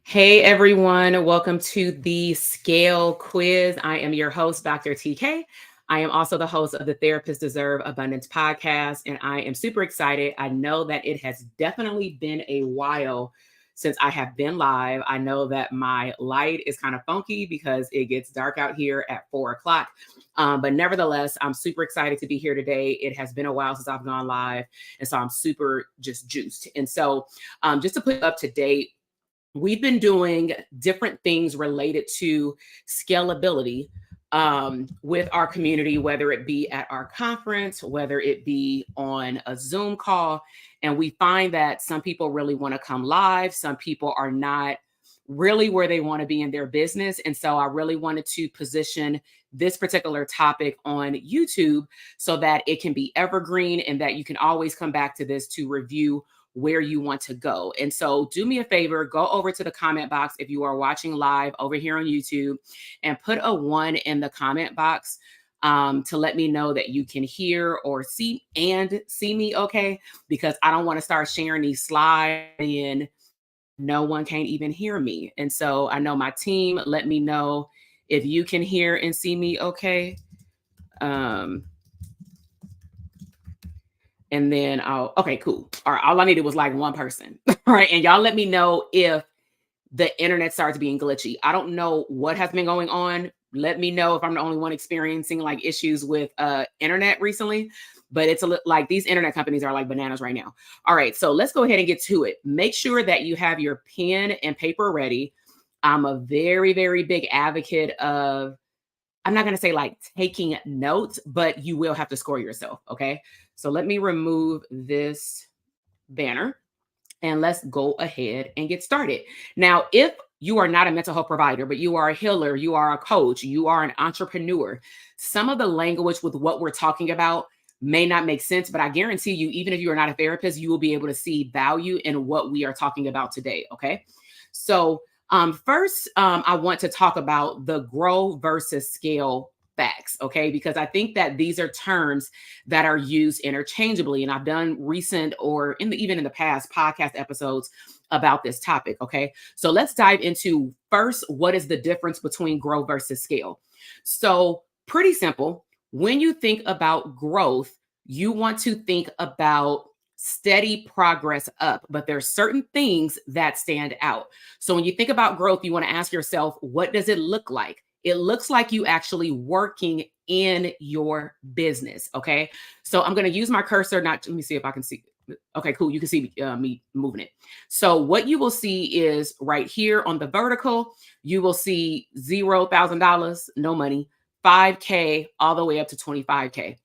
Hey everyone, welcome to the Scale Quiz. I am your host, Dr. TK. I am also the host of the Therapists Deserve Abundance podcast, and I am super excited. I know that it has definitely been a while since I have been live. I know that my light is kind of funky because it gets dark out here at 4 o'clock. But nevertheless, I'm super excited to be here today. It has been a while since I've gone live, and so I'm super just juiced. And so, just to put you up to date, we've been doing different things related to scalability with our community, whether it be at our conference, whether it be on a Zoom call. And we find that some people really want to come live, some people are not really where they want to be in their business. And so I really wanted to position this particular topic on YouTube so that it can be evergreen and that you can always come back to this to review where you want to go. And so do me a favor, go over to the comment box if you are watching live over here on YouTube and put a 1 in the comment box to let me know that you can hear or see me okay, because I don't want to start sharing these slides and no one can even hear me. And so I know my team, let me know if you can hear and see me okay. And then okay, cool. All right, all I needed was like one person. All right. And y'all let me know if the internet starts being glitchy. I don't know what has been going on. Let me know if I'm the only one experiencing like issues with internet recently. But it's like these internet companies are like bananas right now. All right, so let's go ahead and get to it. Make sure that you have your pen and paper ready. I'm a very, very big advocate of, I'm not going to say like taking notes, but you will have to score yourself. Okay. So let me remove this banner and let's go ahead and get started. Now, if you are not a mental health provider, but you are a healer, you are a coach, you are an entrepreneur, some of the language with what we're talking about may not make sense, but I guarantee you, even if you are not a therapist, you will be able to see value in what we are talking about today. Okay. So, first, I want to talk about the grow versus scale facts, okay? Because I think that these are terms that are used interchangeably, and I've done recent or even in the past podcast episodes about this topic, okay? So let's dive into first, what is the difference between grow versus scale? So pretty simple. When you think about growth, you want to think about steady progress up, but there's certain things that stand out. So when you think about growth, you want to ask yourself, what does it look like? It looks like you actually working in your business. Okay. So I'm going to use my cursor. Let me see if I can see. Okay, cool. You can see me moving it. So what you will see is right here on the vertical, you will see $0,000, no money, 5K, all the way up to 25K.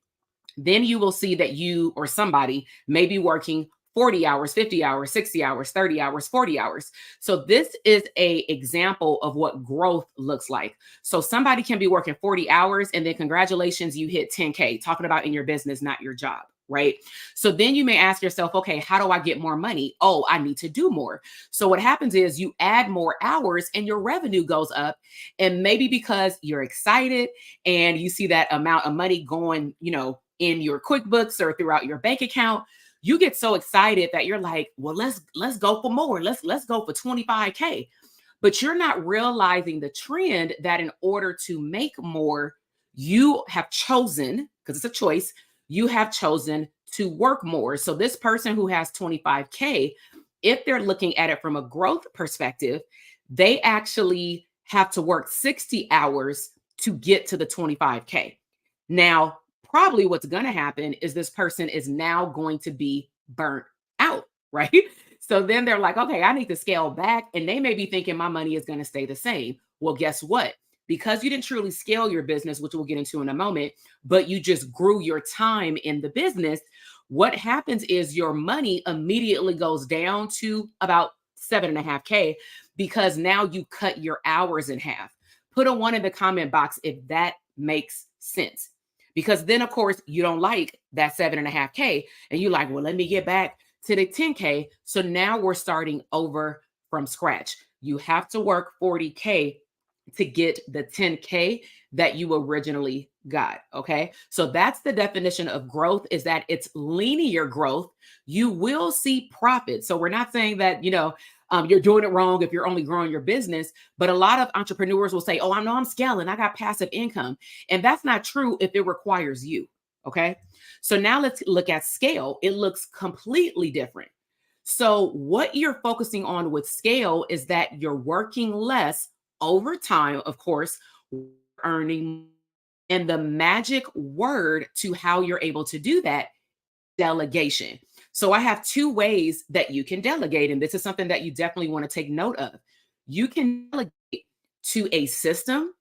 Then you will see that you or somebody may be working 40 hours, 50 hours, 60 hours, 30 hours, 40 hours. So this is a example of what growth looks like. So somebody can be working 40 hours and then congratulations, you hit 10K, talking about in your business, not your job. Right. So then you may ask yourself, okay, how do I get more money? Oh, I need to do more. So what happens is you add more hours and your revenue goes up. And maybe because you're excited and you see that amount of money going, in your QuickBooks or throughout your bank account, you get so excited that you're like, well, let's go for more. Let's go for 25K. But you're not realizing the trend that in order to make more, you have chosen, because it's a choice, you have chosen to work more. So this person who has 25K, if they're looking at it from a growth perspective, they actually have to work 60 hours to get to the 25K. Now, probably what's going to happen is this person is now going to be burnt out, right? So then they're like, okay, I need to scale back. And they may be thinking my money is going to stay the same. Well, guess what? Because you didn't truly scale your business, which we'll get into in a moment, but you just grew your time in the business, what happens is your money immediately goes down to about 7.5K because now you cut your hours in half. Put a 1 in the comment box if that makes sense. Because then, of course, you don't like that 7.5K and you're like, well, let me get back to the 10K. So now we're starting over from scratch. You have to work 40K to get the 10K that you originally got. Okay. So that's the definition of growth, is that it's linear growth. You will see profit. So we're not saying that, You're doing it wrong if you're only growing your business. But a lot of entrepreneurs will say, oh, I know I'm scaling, I got passive income. And that's not true if it requires you. Okay. So now let's look at scale. It looks completely different. So, what you're focusing on with scale is that you're working less over time, of course, earning. And the magic word to how you're able to do that, delegation. So I have two ways that you can delegate, and this is something that you definitely want to take note of. You can delegate to a system,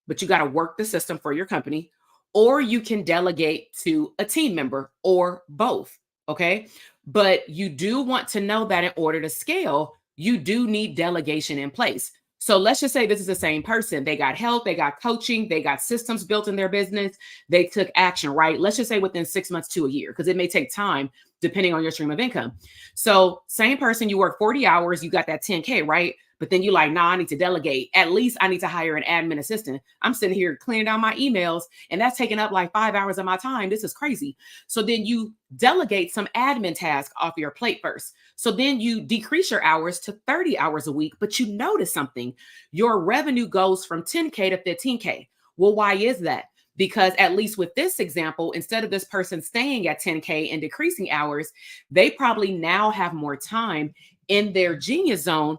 but you got to work the system for your company, or you can delegate to a team member or both. Okay. But you do want to know that in order to scale, you do need delegation in place. So let's just say this is the same person. They got help, they got coaching, they got systems built in their business, they took action, right? Let's just say within 6 months to a year, because it may take time depending on your stream of income. So, same person, you work 40 hours, you got that 10K, right? But then you like, nah, I need to delegate. At least I need to hire an admin assistant. I'm sitting here cleaning down my emails, and that's taking up like 5 hours of my time. This is crazy. So then you delegate some admin task off your plate first. So then you decrease your hours to 30 hours a week, but you notice something. Your revenue goes from 10K to 15K. Well, why is that? Because at least with this example, instead of this person staying at 10K and decreasing hours, they probably now have more time in their genius zone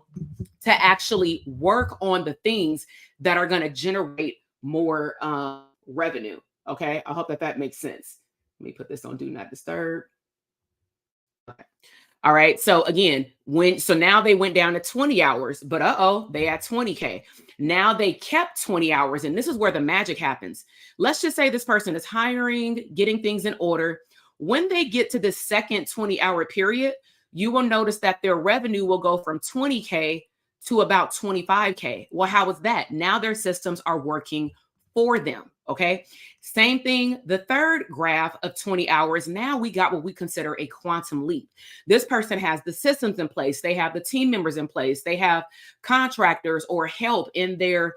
to actually work on the things that are going to generate more revenue. Okay. I hope that that makes sense. Let me put this on do not disturb. Okay. All right. So again, so now they went down to 20 hours, but they had 20K. Now they kept 20 hours. And this is where the magic happens. Let's just say this person is hiring, getting things in order. When they get to the second 20-hour period, you will notice that their revenue will go from 20K to about 25K. Well, how is that? Now their systems are working for them. Okay. Same thing. The third graph of 20 hours. Now we got what we consider a quantum leap. This person has the systems in place. They have the team members in place. They have contractors or help in their,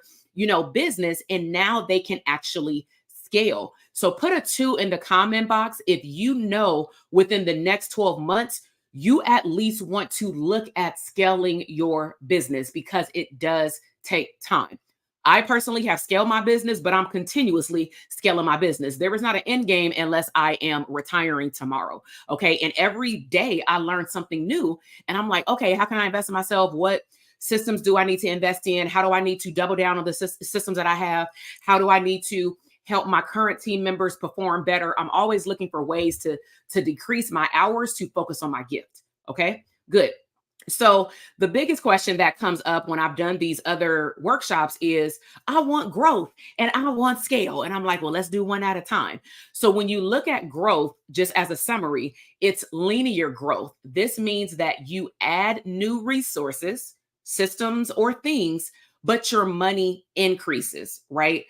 business. And now they can actually scale. So put a 2 in the comment box if you know within the next 12 months, you at least want to look at scaling your business, because it does take time. I personally have scaled my business, but I'm continuously scaling my business. There is not an end game unless I am retiring tomorrow. Okay. And every day I learn something new, and I'm like, okay, how can I invest in myself? What systems do I need to invest in? How do I need to double down on the systems that I have? How do I need to help my current team members perform better? I'm always looking for ways to decrease my hours to focus on my gift. Okay, good. So the biggest question that comes up when I've done these other workshops is, I want growth and I want scale. And I'm like, well, let's do one at a time. So when you look at growth, just as a summary, it's linear growth. This means that you add new resources, systems, or things, but your money increases, right?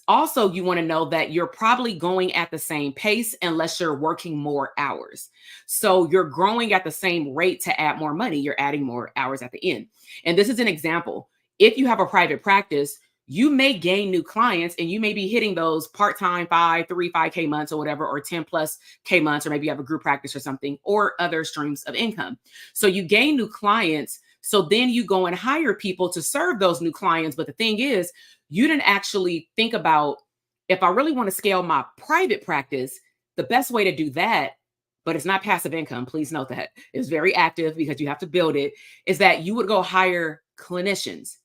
Also, you want to know that you're probably going at the same pace unless you're working more hours. So you're growing at the same rate to add more money. You're adding more hours at the end. And this is an example. If you have a private practice, you may gain new clients and you may be hitting those part-time 5K months or whatever, or 10 plus K months, or maybe you have a group practice or something, or other streams of income. So you gain new clients. So then you go and hire people to serve those new clients. But the thing is, you didn't actually think about, if I really want to scale my private practice, the best way to do that, but it's not passive income, please note that it's very active because you have to build it, is that you would go hire clinicians.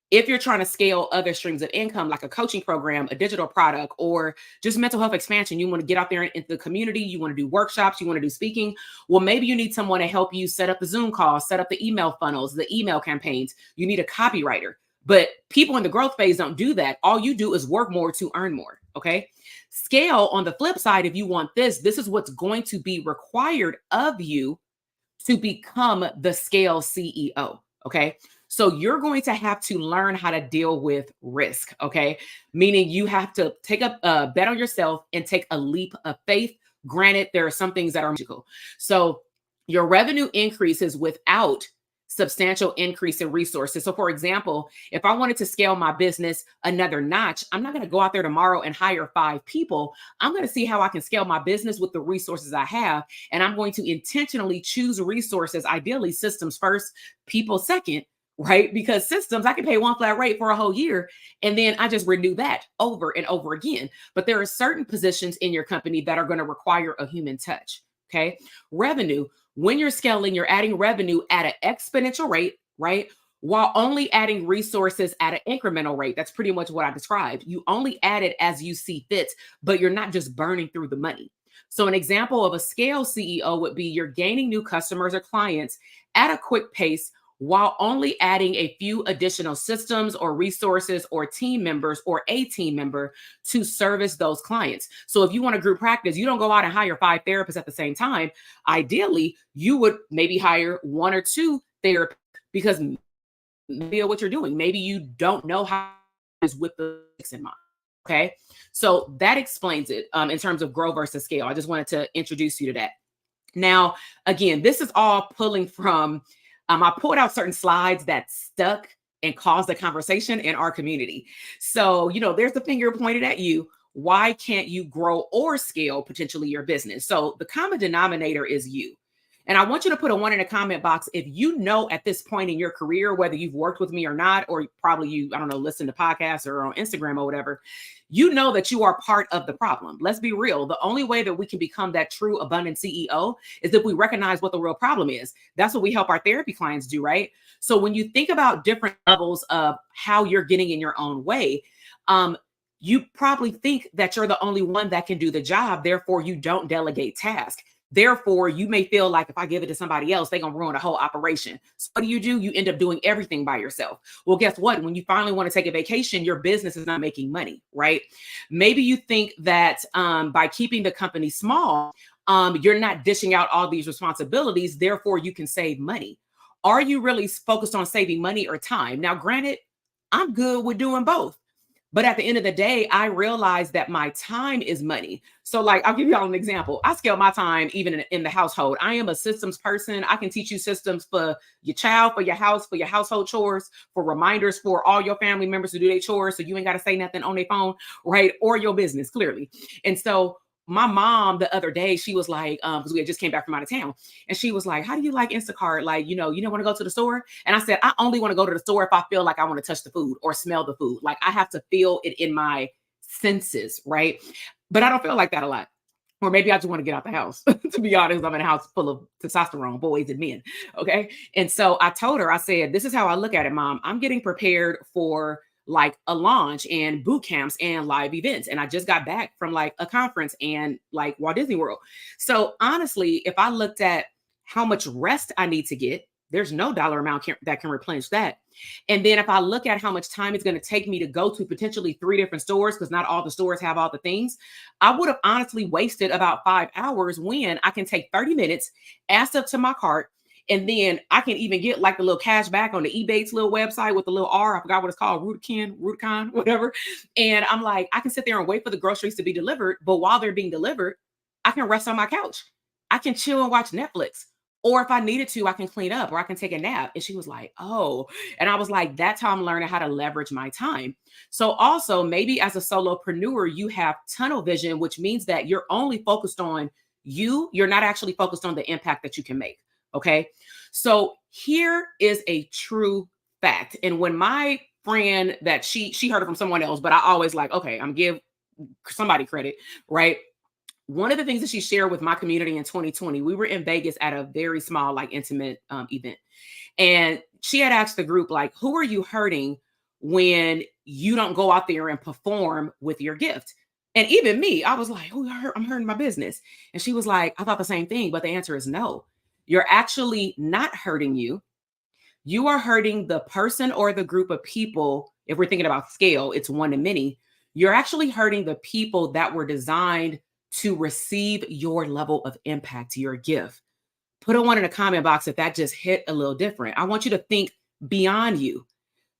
If you're trying to scale other streams of income, like a coaching program, a digital product, or just mental health expansion, you want to get out there into the community, you want to do workshops, you want to do speaking. Well, maybe you need someone to help you set up the Zoom calls, set up the email funnels, the email campaigns. You need a copywriter. But people in the growth phase don't do that. All you do is work more to earn more. Okay. Scale, on the flip side, if you want this is what's going to be required of you to become the scale CEO. Okay. So you're going to have to learn how to deal with risk. Okay. Meaning you have to take a bet on yourself and take a leap of faith. Granted, there are some things that are magical. So your revenue increases without substantial increase in resources. So, for example, if I wanted to scale my business another notch, I'm not going to go out there tomorrow and hire 5 people. I'm going to see how I can scale my business with the resources I have. And I'm going to intentionally choose resources, ideally systems first, people second, right? Because systems, I can pay one flat rate for a whole year and then I just renew that over and over again. But there are certain positions in your company that are going to require a human touch. Okay. Revenue. When you're scaling, you're adding revenue at an exponential rate, right? While only adding resources at an incremental rate. That's pretty much what I described. You only add it as you see fit, but you're not just burning through the money. So, an example of a scale CEO would be you're gaining new customers or clients at a quick pace while only adding a few additional systems or resources or team members or a team member to service those clients. So if you want a group practice, you don't go out and hire 5 therapists at the same time. Ideally, you would maybe hire 1 or 2 therapists because maybe what you're doing. Maybe you don't know how is with the in mind. Okay. So that explains it in terms of grow versus scale. I just wanted to introduce you to that. Now, again, this is all pulling from I pulled out certain slides that stuck and caused a conversation in our community. So, there's the finger pointed at you. Why can't you grow or scale potentially your business? So the common denominator is you. And I want you to put a 1 in the comment box if you know at this point in your career, whether you've worked with me or not, or probably I don't know, listen to podcasts or on Instagram or whatever, you know that you are part of the problem. Let's be real. The only way that we can become that true abundant CEO is if we recognize what the real problem is. That's what we help our therapy clients do, right? So when you think about different levels of how you're getting in your own way, you probably think that you're the only one that can do the job. Therefore, you don't delegate tasks. Therefore, you may feel like if I give it to somebody else, they're going to ruin the whole operation. So what do? You end up doing everything by yourself. Well, guess what? When you finally want to take a vacation, your business is not making money, right? Maybe you think that by keeping the company small, you're not dishing out all these responsibilities. Therefore, you can save money. Are you really focused on saving money or time? Now, granted, I'm good with doing both. But at the end of the day, I realized that my time is money. So like, I'll give y'all an example. I scale my time even in the household. I am a systems person. I can teach you systems for your child, for your house, for your household chores, for reminders for all your family members to do their chores. So you ain't got to say nothing on their phone, right? Or your business, clearly. And so my mom the other day, she was like, because we had just came back from out of town, and she was like, how do you like Instacart? Like, you don't want to go to the store? And I said, I only want to go to the store if I feel like I want to touch the food or smell the food. Like I have to feel it in my senses, right? But I don't feel like that a lot. Or maybe I just want to get out the house. To be honest, I'm in a house full of testosterone, boys and men. Okay. And so I told her, I said, this is how I look at it, Mom. I'm getting prepared for like a launch and boot camps and live events. And I just got back from like a conference and like Walt Disney World. So honestly, if I looked at how much rest I need to get, there's no dollar amount that can replenish that. And then if I look at how much time it's going to take me to go to potentially 3 different stores, because not all the stores have all the things, I would have honestly wasted about 5 hours when I can take 30 minutes, add stuff to my cart, and then I can even get like the little cash back on the Ebates little website with the little R. I forgot what it's called, Rubicon, whatever. And I'm like, I can sit there and wait for the groceries to be delivered. But while they're being delivered, I can rest on my couch. I can chill and watch Netflix. Or if I needed to, I can clean up or I can take a nap. And she was like, oh. And I was like, that's how I'm learning how to leverage my time. So also maybe as a solopreneur, you have tunnel vision, which means that you're only focused on you. You're not actually focused on the impact that you can make. Okay. So here is a true fact. And when my friend that she heard it from someone else, but I always like, okay, I'm give somebody credit, right? One of the things that she shared with my community in 2020, we were in Vegas at a very small, like intimate event. And she had asked the group, like, who are you hurting when you don't go out there and perform with your gift? And even me, I was like, oh, I'm hurting my business. And she was like, I thought the same thing, but the answer is no. You're actually not hurting you. You are hurting the person or the group of people. If we're thinking about scale, it's one to many. You're actually hurting the people that were designed to receive your level of impact, your gift. Put a 1 in the comment box if that just hit a little different. I want you to think beyond you,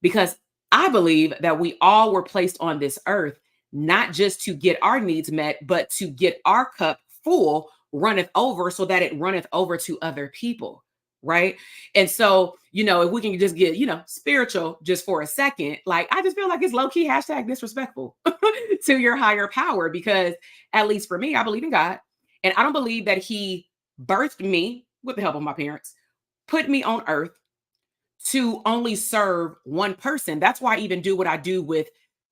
because I believe that we all were placed on this earth, not just to get our needs met, but to get our cup full, runneth over, so that it runneth over to other people, right? And so, if we can just get, spiritual just for a second, like I just feel like it's low key hashtag disrespectful to your higher power because, at least for me, I believe in God. And I don't believe that He birthed me with the help of my parents, put me on earth to only serve one person. That's why I even do what I do with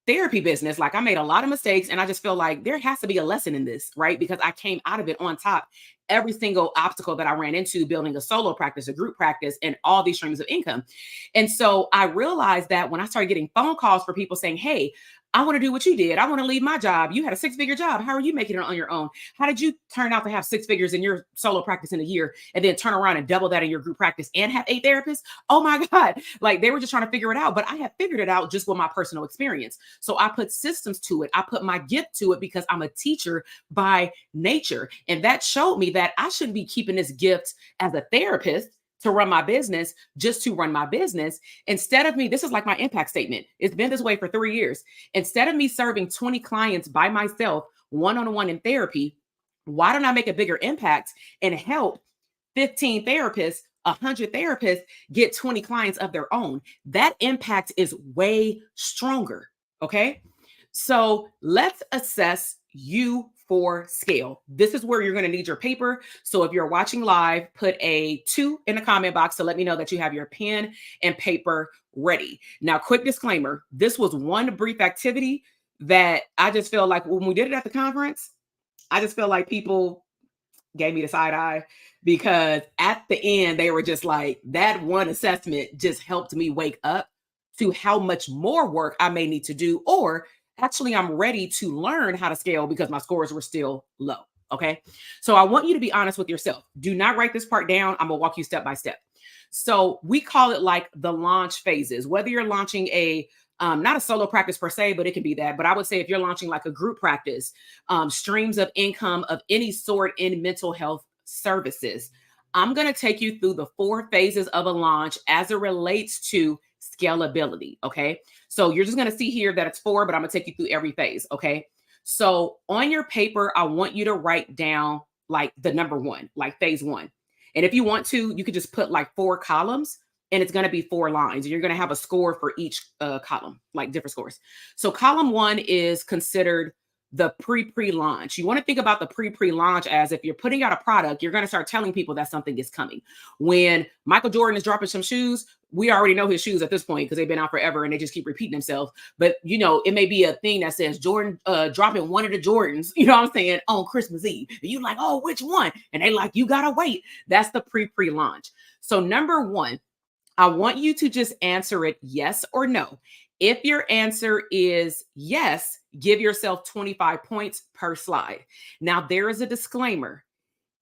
therapy business. Like I made a lot of mistakes and I just feel like there has to be a lesson in this, right? Because I came out of it on top. Every single obstacle that I ran into building a solo practice, a group practice, and all these streams of income. And so I realized that when I started getting phone calls for people saying, hey, I want to do what you did. I want to leave my job. You had a 6-figure job. How are you making it on your own? How did you turn out to have 6 figures in your solo practice in a year and then turn around and double that in your group practice and have 8 therapists? Oh my God. Like they were just trying to figure it out, but I had figured it out just with my personal experience. So I put systems to it. I put my gift to it because I'm a teacher by nature. And that showed me that I shouldn't be keeping this gift as a therapist to run my business, just to run my business. Instead of me, this is like my impact statement. It's been this way for 3 years. Instead of me serving 20 clients by myself, one-on-one in therapy, why don't I make a bigger impact and help 15 therapists, 100 therapists get 20 clients of their own? That impact is way stronger. Okay. So let's assess you for scale. This is where you're going to need your paper. So if you're watching live, put a 2 in the comment box to let me know that you have your pen and paper ready. Now, quick disclaimer, this was one brief activity that I just feel like when we did it at the conference, I just feel like people gave me the side eye because at the end, they were just like, that one assessment just helped me wake up to how much more work I may need to do, or actually I'm ready to learn how to scale because my scores were still low. Okay. So I want you to be honest with yourself. Do not write this part down. I'm going to walk you step by step. So we call it like the launch phases, whether you're launching a not a solo practice per se, but it can be that. But I would say if you're launching like a group practice, streams of income of any sort in mental health services, I'm going to take you through the 4 phases of a launch as it relates to scalability. Okay. So you're just going to see here that it's 4, but I'm going to take you through every phase. Okay. So on your paper, I want you to write down like the number 1, like phase 1. And if you want to, you could just put like 4 columns and it's going to be 4 lines. And you're going to have a score for each column, like different scores. So column 1 is considered the pre-launch. You want to think about the pre-launch as if you're putting out a product, you're going to start telling people that something is coming. When Michael Jordan is dropping some shoes, we already know his shoes at this point because they've been out forever and they just keep repeating themselves. But, it may be a thing that says Jordan dropping one of the Jordans, you know what I'm saying, on Christmas Eve. And you're like, oh, which one? And they like, you got to wait. That's the pre-launch. So number 1, I want you to just answer it yes or no. If your answer is yes, give yourself 25 points per slide. Now, there is a disclaimer.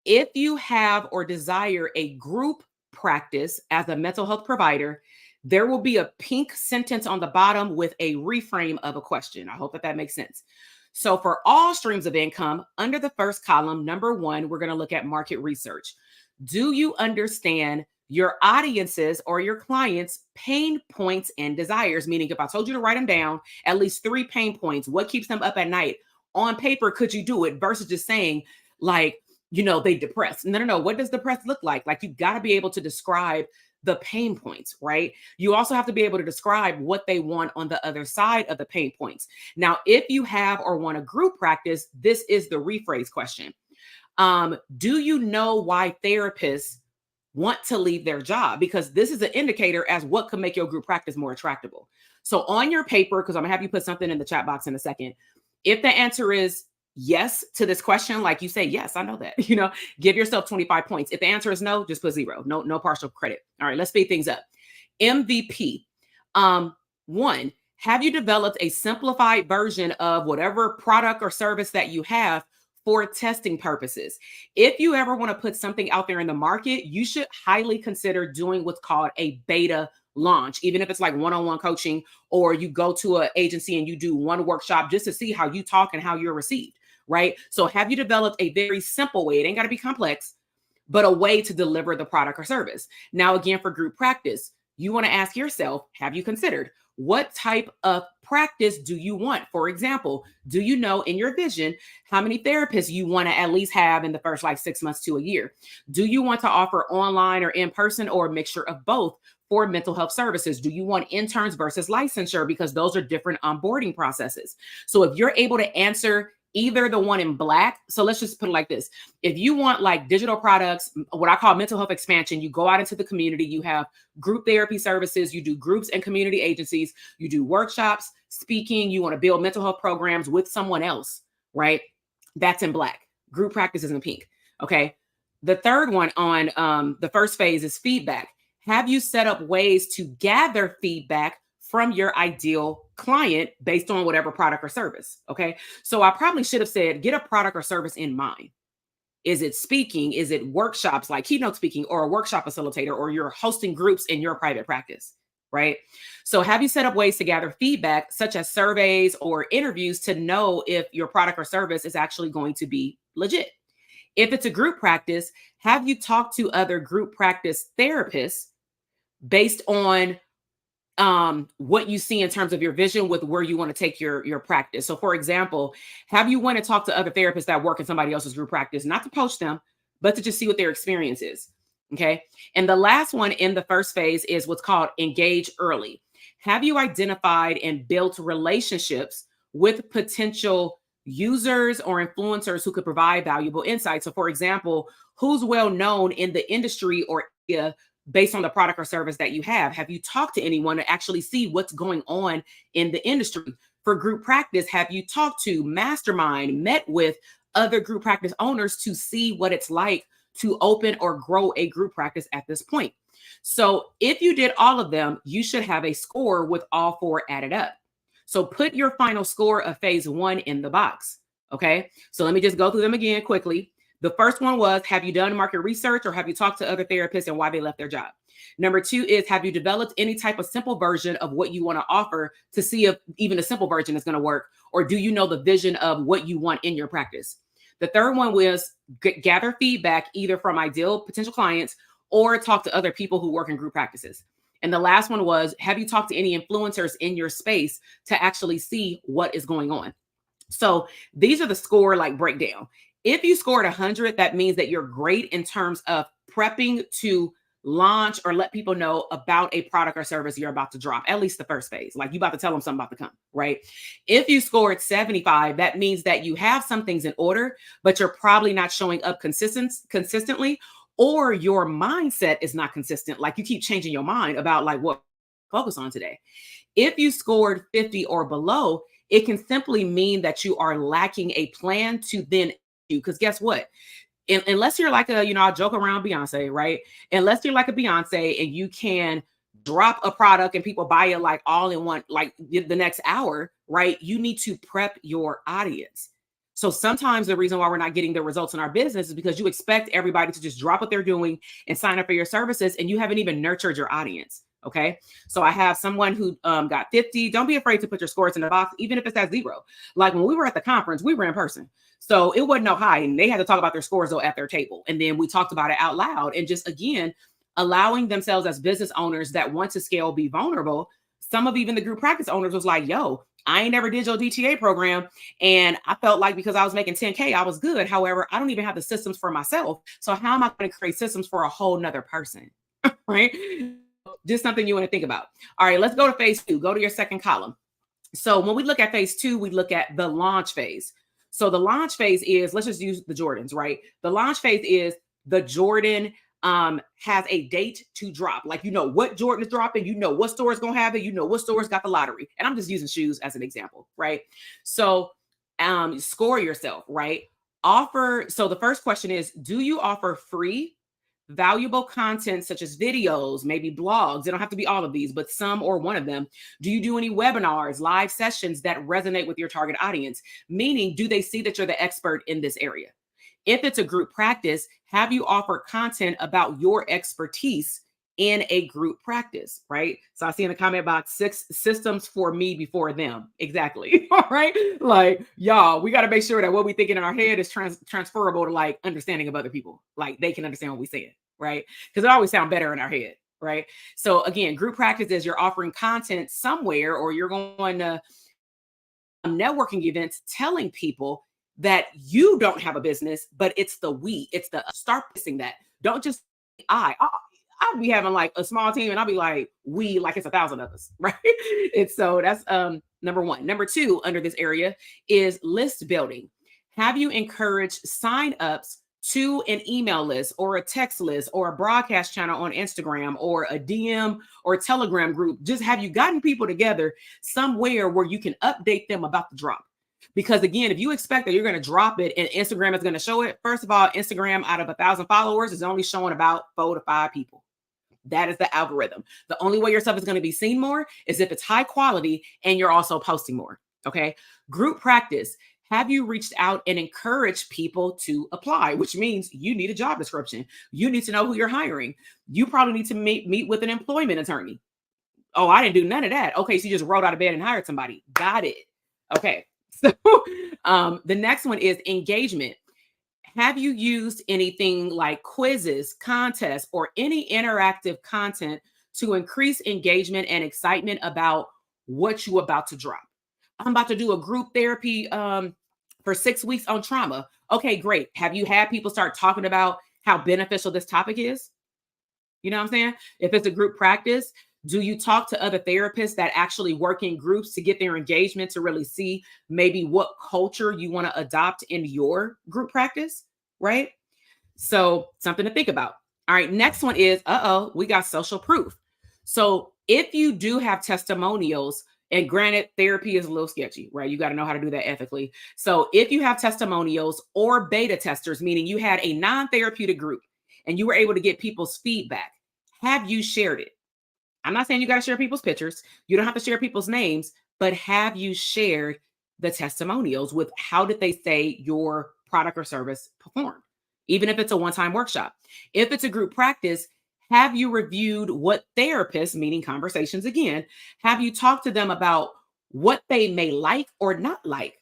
If you have or desire a group practice as a mental health provider, there will be a pink sentence on the bottom with a reframe of a question. I hope that makes sense. So for all streams of income, under the first column, number 1, we're going to look at market research. Do you understand your audiences or your clients' pain points and desires? Meaning, if I told you to write them down, at least 3 pain points, what keeps them up at night? On paper, could you do it versus just saying like, they depressed? No. What does depressed look like? Like you got to be able to describe the pain points, right? You also have to be able to describe what they want on the other side of the pain points. Now, if you have or want a group practice, this is the rephrase question. Do you know why therapists want to leave their job? Because this is an indicator as what could make your group practice more attractable. So on your paper, because I'm gonna have you put something in the chat box in a second, if the answer is yes to this question, like you say, yes, I know that, give yourself 25 points. If the answer is no, just put 0, no partial credit. All right, let's speed things up. MVP. 1, have you developed a simplified version of whatever product or service that you have for testing purposes? If you ever want to put something out there in the market, you should highly consider doing what's called a beta launch, even if it's like one-on-one coaching, or you go to an agency and you do one workshop just to see how you talk and how you're received, right? So have you developed a very simple way? It ain't got to be complex, but a way to deliver the product or service. Now, again, for group practice, you want to ask yourself, have you considered what type of practice do you want? For example, do you know in your vision how many therapists you want to at least have in the first like 6 months to a year? Do you want to offer online or in person or a mixture of both for mental health services? Do you want interns versus licensure? Because those are different onboarding processes. So if you're able to answer either the one in black, so let's just put it like this. If you want like digital products, what I call mental health expansion, you go out into the community, you have group therapy services, you do groups and community agencies, you do workshops, speaking, you want to build mental health programs with someone else, right? That's in black. Group practice is in pink. Okay. The third one on the first phase is feedback. Have you set up ways to gather feedback from your ideal client based on whatever product or service? Okay. So I probably should have said, get a product or service in mind. Is it speaking? Is it workshops like keynote speaking or a workshop facilitator, or you're hosting groups in your private practice? Right. So have you set up ways to gather feedback, such as surveys or interviews, to know if your product or service is actually going to be legit? If it's a group practice, have you talked to other group practice therapists based on what you see in terms of your vision with where you want to take your practice? So for example, have you went and talked to other therapists that work in somebody else's group practice, not to poach them, but to just see what their experience is? Okay. And the last one in the first phase is what's called engage early. Have you identified and built relationships with potential users or influencers who could provide valuable insights? So for example, who's well known in the industry or area based on the product or service that you have? Have you talked to anyone to actually see what's going on in the industry? For group practice, have you talked to, mastermind, met with other group practice owners to see what it's like to open or grow a group practice at this point? So if you did all of them, you should have a score with all four added up. So put your final score of phase one in the box. Okay. So let me just go through them again quickly. The first one was, have you done market research or have you talked to other therapists and why they left their job? Number two is, have you developed any type of simple version of what you want to offer to see if even a simple version is going to work? Or do you know the vision of what you want in your practice? The third one was gather feedback either from ideal potential clients or talk to other people who work in group practices. And the last one was, have you talked to any influencers in your space to actually see what is going on? So these are the score like breakdown. If you scored 100, that means that you're great in terms of prepping to launch or let people know about a product or service you're about to drop, at least the first phase. Like you about to tell them something about to come, right? If you scored 75, that means that you have some things in order, but you're probably not showing up consistently, or your mindset is not consistent. Like you keep changing your mind about like what focus on today. If you scored 50 or below, it can simply mean that you are lacking a plan to then do. Because guess what? Unless you're like a, I'll joke around Beyonce, right? Unless you're like a Beyonce and you can drop a product and people buy it like all in one, like the next hour, right? You need to prep your audience. So sometimes the reason why we're not getting the results in our business is because you expect everybody to just drop what they're doing and sign up for your services, and you haven't even nurtured your audience. Okay. So I have someone who got 50. Don't be afraid to put your scores in the box, even if it's at 0. Like when we were at the conference, we were in person. So it wasn't no high, and they had to talk about their scores though at their table. And then we talked about it out loud, and just again, allowing themselves as business owners that want to scale, be vulnerable. Some of even the group practice owners was like, yo, I ain't never did your DTA program. And I felt like because I was making 10K, I was good. However, I don't even have the systems for myself. So how am I going to create systems for a whole nother person? Right? Just something you want to think about. All right, let's go to phase 2. Go to your second column. So when we look at phase 2, we look at the launch phase. So the launch phase is, let's just use the Jordans, right? The launch phase is the Jordan has a date to drop. Like, what Jordan is dropping, what store is going to have it, what stores got the lottery. And I'm just using shoes as an example, right? So score yourself, right? So the first question is, do you offer free, valuable content such as videos, maybe blogs? They don't have to be all of these, but some or one of them. Do you do any webinars, live sessions that resonate with your target audience? Meaning, do they see that you're the expert in this area? If it's a group practice, have you offered content about your expertise in a group practice, right? So I see in the comment box, 6 systems for me before them. Exactly. All right. Like, y'all, we got to make sure that what we think in our head is transferable to like understanding of other people. Like they can understand what we're saying, right? Because it always sounds better in our head. right? So again, group practice is you're offering content somewhere, or you're going to networking events telling people that you don't have a business, but it's the we, it's the start missing that. Don't just I'll be having like a small team and I'll be like, we, like it's 1,000 of us, right? And so that's number one. Number two, under this area is list building. Have you encouraged sign ups to an email list or a text list or a broadcast channel on Instagram or a DM or Telegram group? Just have you gotten people together somewhere where you can update them about the drop? Because again, if you expect that you're going to drop it and Instagram is going to show it, first of all, Instagram out of 1,000 followers is only showing about 4 to 5 people. That is the algorithm. The only way your stuff is going to be seen more is if it's high quality and you're also posting more. Okay. Group practice. Have you reached out and encouraged people to apply, which means you need a job description. You need to know who you're hiring. You probably need to meet with an employment attorney. Oh, I didn't do none of that. Okay. So you just rolled out of bed and hired somebody. Got it. Okay. So the next one is engagement. Have you used anything like quizzes, contests, or any interactive content to increase engagement and excitement about what you're about to drop? I'm about to do a group therapy for 6 weeks on trauma. Okay, great. Have you had people start talking about how beneficial this topic is? You know what I'm saying? If it's a group practice, do you talk to other therapists that actually work in groups to get their engagement to really see maybe what culture you want to adopt in your group practice? Right? So something to think about. All right. Next one is, we got social proof. So if you do have testimonials, and granted, therapy is a little sketchy, right? You got to know how to do that ethically. So if you have testimonials or beta testers, meaning you had a non-therapeutic group and you were able to get people's feedback, have you shared it? I'm not saying you got to share people's pictures. You don't have to share people's names, but have you shared the testimonials with how did they say your product or service performed? Even if it's a one-time workshop. If it's a group practice, have you reviewed what therapists, meaning conversations again, have you talked to them about what they may like or not like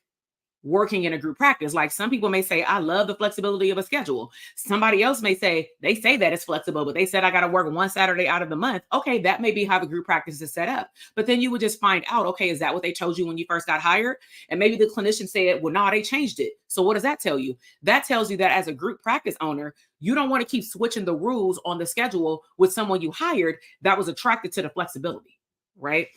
working in a group practice? Like some people may say, I love the flexibility of a schedule. Somebody else may say, they say that it's flexible, but they said, I got to work one Saturday out of the month. Okay, that may be how the group practice is set up. But then you would just find out, okay, is that what they told you when you first got hired? And maybe the clinician said, well, no, they changed it. So what does that tell you? That tells you that as a group practice owner, you don't want to keep switching the rules on the schedule with someone you hired that was attracted to the flexibility, right?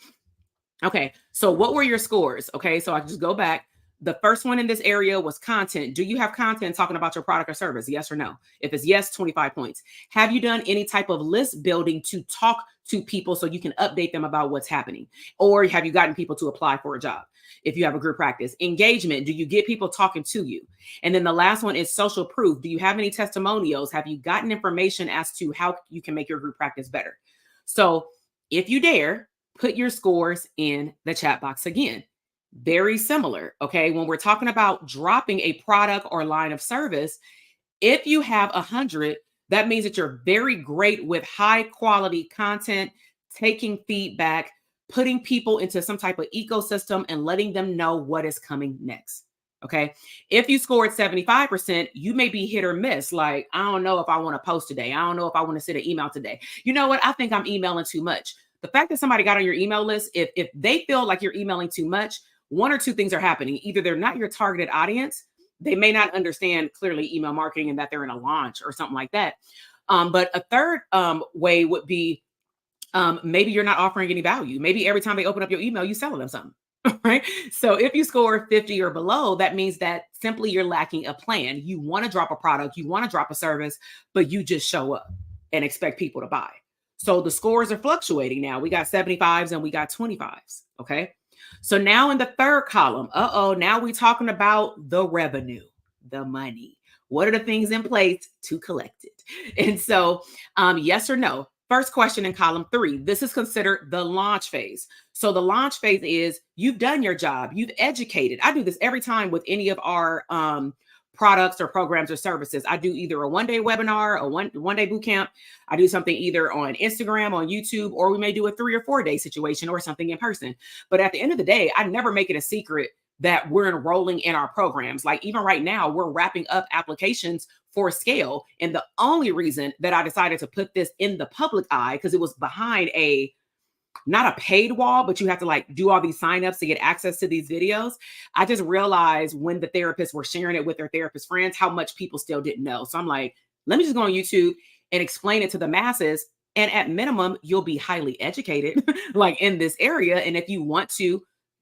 Okay, so what were your scores? Okay, so I can just go back. The first one in this area was content. Do you have content talking about your product or service? Yes or no? If it's yes, 25 points. Have you done any type of list building to talk to people so you can update them about what's happening? Or have you gotten people to apply for a job? If you have a group practice. Engagement, do you get people talking to you? And then the last one is social proof. Do you have any testimonials? Have you gotten information as to how you can make your group practice better? So if you dare, put your scores in the chat box again. Very similar. Okay. When we're talking about dropping a product or line of service, if you have 100, that means that you're very great with high quality content, taking feedback, putting people into some type of ecosystem and letting them know what is coming next. Okay. If you scored 75%, you may be hit or miss. Like, I don't know if I want to post today. I don't know if I want to send an email today. You know what? I think I'm emailing too much. The fact that somebody got on your email list, if they feel like you're emailing too much, one or two things are happening. Either they're not your targeted audience, they may not understand clearly email marketing and that they're in a launch or something like that. But a third way would be maybe you're not offering any value. Maybe every time they open up your email, you selling them something. Right. So if you score 50 or below, that means that simply you're lacking a plan. You want to drop a product, you want to drop a service, but you just show up and expect people to buy. So the scores are fluctuating now. We got 75s and we got 25s. Okay. So now in the third column, now we're talking about the revenue, the money. What are the things in place to collect it? And so yes or no. First question in column 3, this is considered the launch phase. So the launch phase is you've done your job, you've educated. I do this every time with any of our products or programs or services. I do either a one-day webinar, a one-day boot camp. I do something either on Instagram, on YouTube, or we may do a 3 or 4 day situation or something in person. But at the end of the day, I never make it a secret that we're enrolling in our programs. Like even right now, we're wrapping up applications for Scale. And the only reason that I decided to put this in the public eye, because it was behind a not a paid wall, but you have to like do all these signups to get access to these videos. I just realized when the therapists were sharing it with their therapist friends, how much people still didn't know. So I'm like, let me just go on YouTube and explain it to the masses. And at minimum, you'll be highly educated, like in this area. And if you want to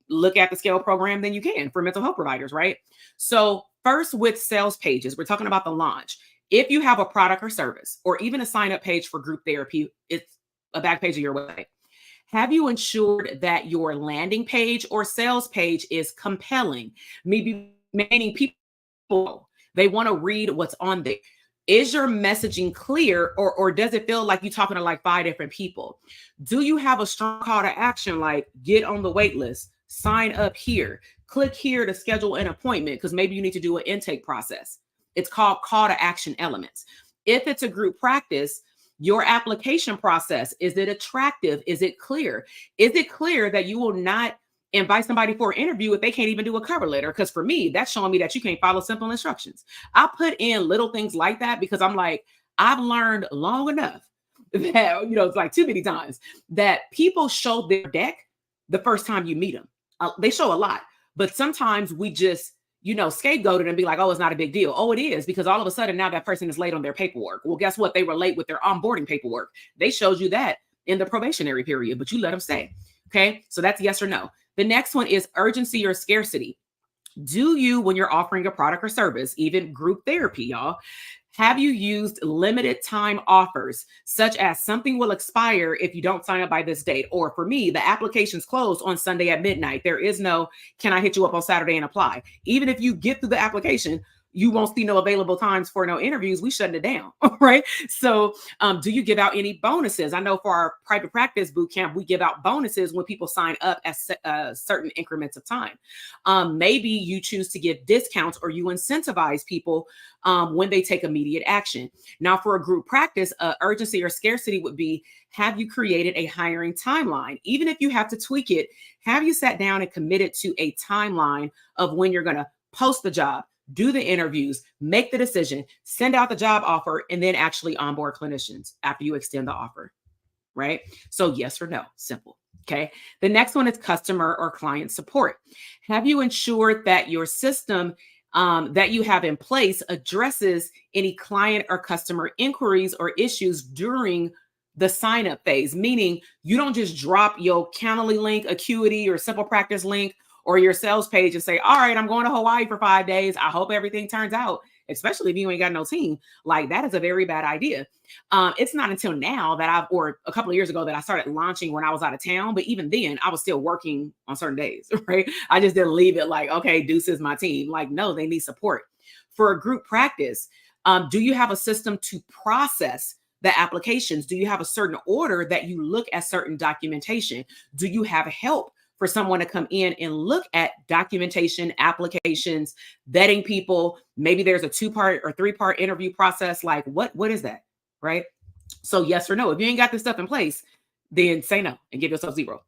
look at the Scale program, then you can for mental health providers, right? So first with sales pages, we're talking about the launch. If you have a product or service, or even a sign up page for group therapy, it's a back page of your website. Have you ensured that your landing page or sales page is compelling? Maybe meaning people, they want to read what's on there. Is your messaging clear, or does it feel like you're talking to like 5 different people? Do you have a strong call to action like get on the wait list, sign up here, click here to schedule an appointment because maybe you need to do an intake process? It's called call to action elements. If it's a group practice, your application process, is it attractive? Is it clear? Is it clear that you will not invite somebody for an interview if they can't even do a cover letter? Because for me, that's showing me that you can't follow simple instructions. I put in little things like that because I'm like, I've learned long enough that, it's like too many times that people show their deck the first time you meet them. They show a lot, but sometimes we just scapegoat it and be like, oh, it's not a big deal. Oh, it is, because all of a sudden now that person is late on their paperwork. Well, guess what? They were late with their onboarding paperwork. They showed you that in the probationary period, but you let them stay. Okay. So that's yes or no. The next one is urgency or scarcity. Do you, when you're offering a product or service, even group therapy, y'all, have you used limited time offers, such as something will expire if you don't sign up by this date? Or for me, the application's closed on Sunday at midnight. There is no, can I hit you up on Saturday and apply? Even if you get through the application, you won't see no available times for no interviews. We shutting it down, right? So do you give out any bonuses? I know for our private practice boot camp, we give out bonuses when people sign up at certain increments of time. Maybe you choose to give discounts or you incentivize people when they take immediate action. Now for a group practice, urgency or scarcity would be, have you created a hiring timeline? Even if you have to tweak it, have you sat down and committed to a timeline of when you're going to post the job, do the interviews, make the decision, send out the job offer, and then actually onboard clinicians after you extend the offer, right? So yes or no, simple. Okay. The next one is customer or client support. Have you ensured that your system that you have in place addresses any client or customer inquiries or issues during the sign up phase? Meaning you don't just drop your Calendly link, Acuity, or Simple Practice link, or your sales page and say, all right, I'm going to Hawaii for 5 days. I hope everything turns out, especially if you ain't got no team. Like that is a very bad idea. It's not until now that or a couple of years ago that I started launching when I was out of town. But even then I was still working on certain days, right? I just didn't leave it like, okay, Deuce is my team. Like, no, they need support. For a group practice, do you have a system to process the applications? Do you have a certain order that you look at certain documentation? Do you have help for someone to come in and look at documentation, applications, vetting people? Maybe there's a 2-part or 3-part interview process. Like what is that? Right? So yes or no. If you ain't got this stuff in place, then say no and give yourself 0.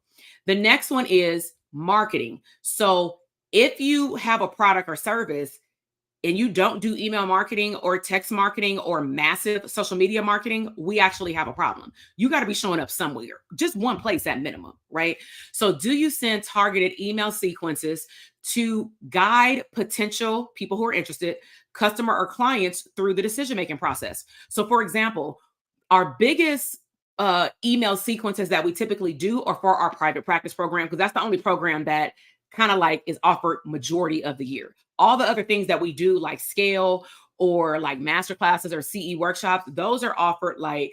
The next one is marketing. So if you have a product or service and you don't do email marketing or text marketing or massive social media marketing, we actually have a problem. You got to be showing up somewhere, just one place at minimum, right? So do you send targeted email sequences to guide potential people who are interested, customer or clients, through the decision-making process? So for example, our biggest email sequences that we typically do are for our private practice program, because that's the only program that kind of like is offered majority of the year. All the other things that we do, like Scale or like master classes or CE workshops, those are offered like,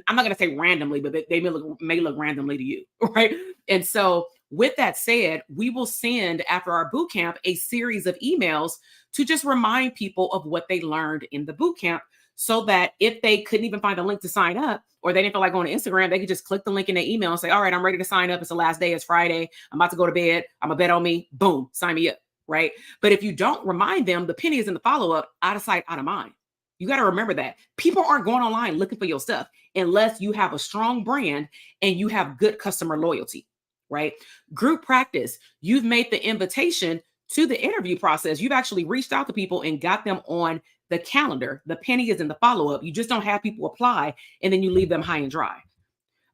I'm not going to say randomly, but they may look randomly to you, right? And so with that said, we will send after our boot camp a series of emails to just remind people of what they learned in the boot camp, so that if they couldn't even find a link to sign up, or they didn't feel like going to Instagram, they could just click the link in their email and say, all right, I'm ready to sign up. It's the last day. It's Friday. I'm about to go to bed. I'm a bet on me. Boom, sign me up, right? But if you don't remind them, the penny is in the follow-up, out of sight, out of mind. You got to remember that people aren't going online looking for your stuff unless you have a strong brand and you have good customer loyalty, right? Group practice, you've made the invitation to the interview process. You've actually reached out to people and got them on the calendar. The penny is in the follow-up. You just don't have people apply and then you leave them high and dry.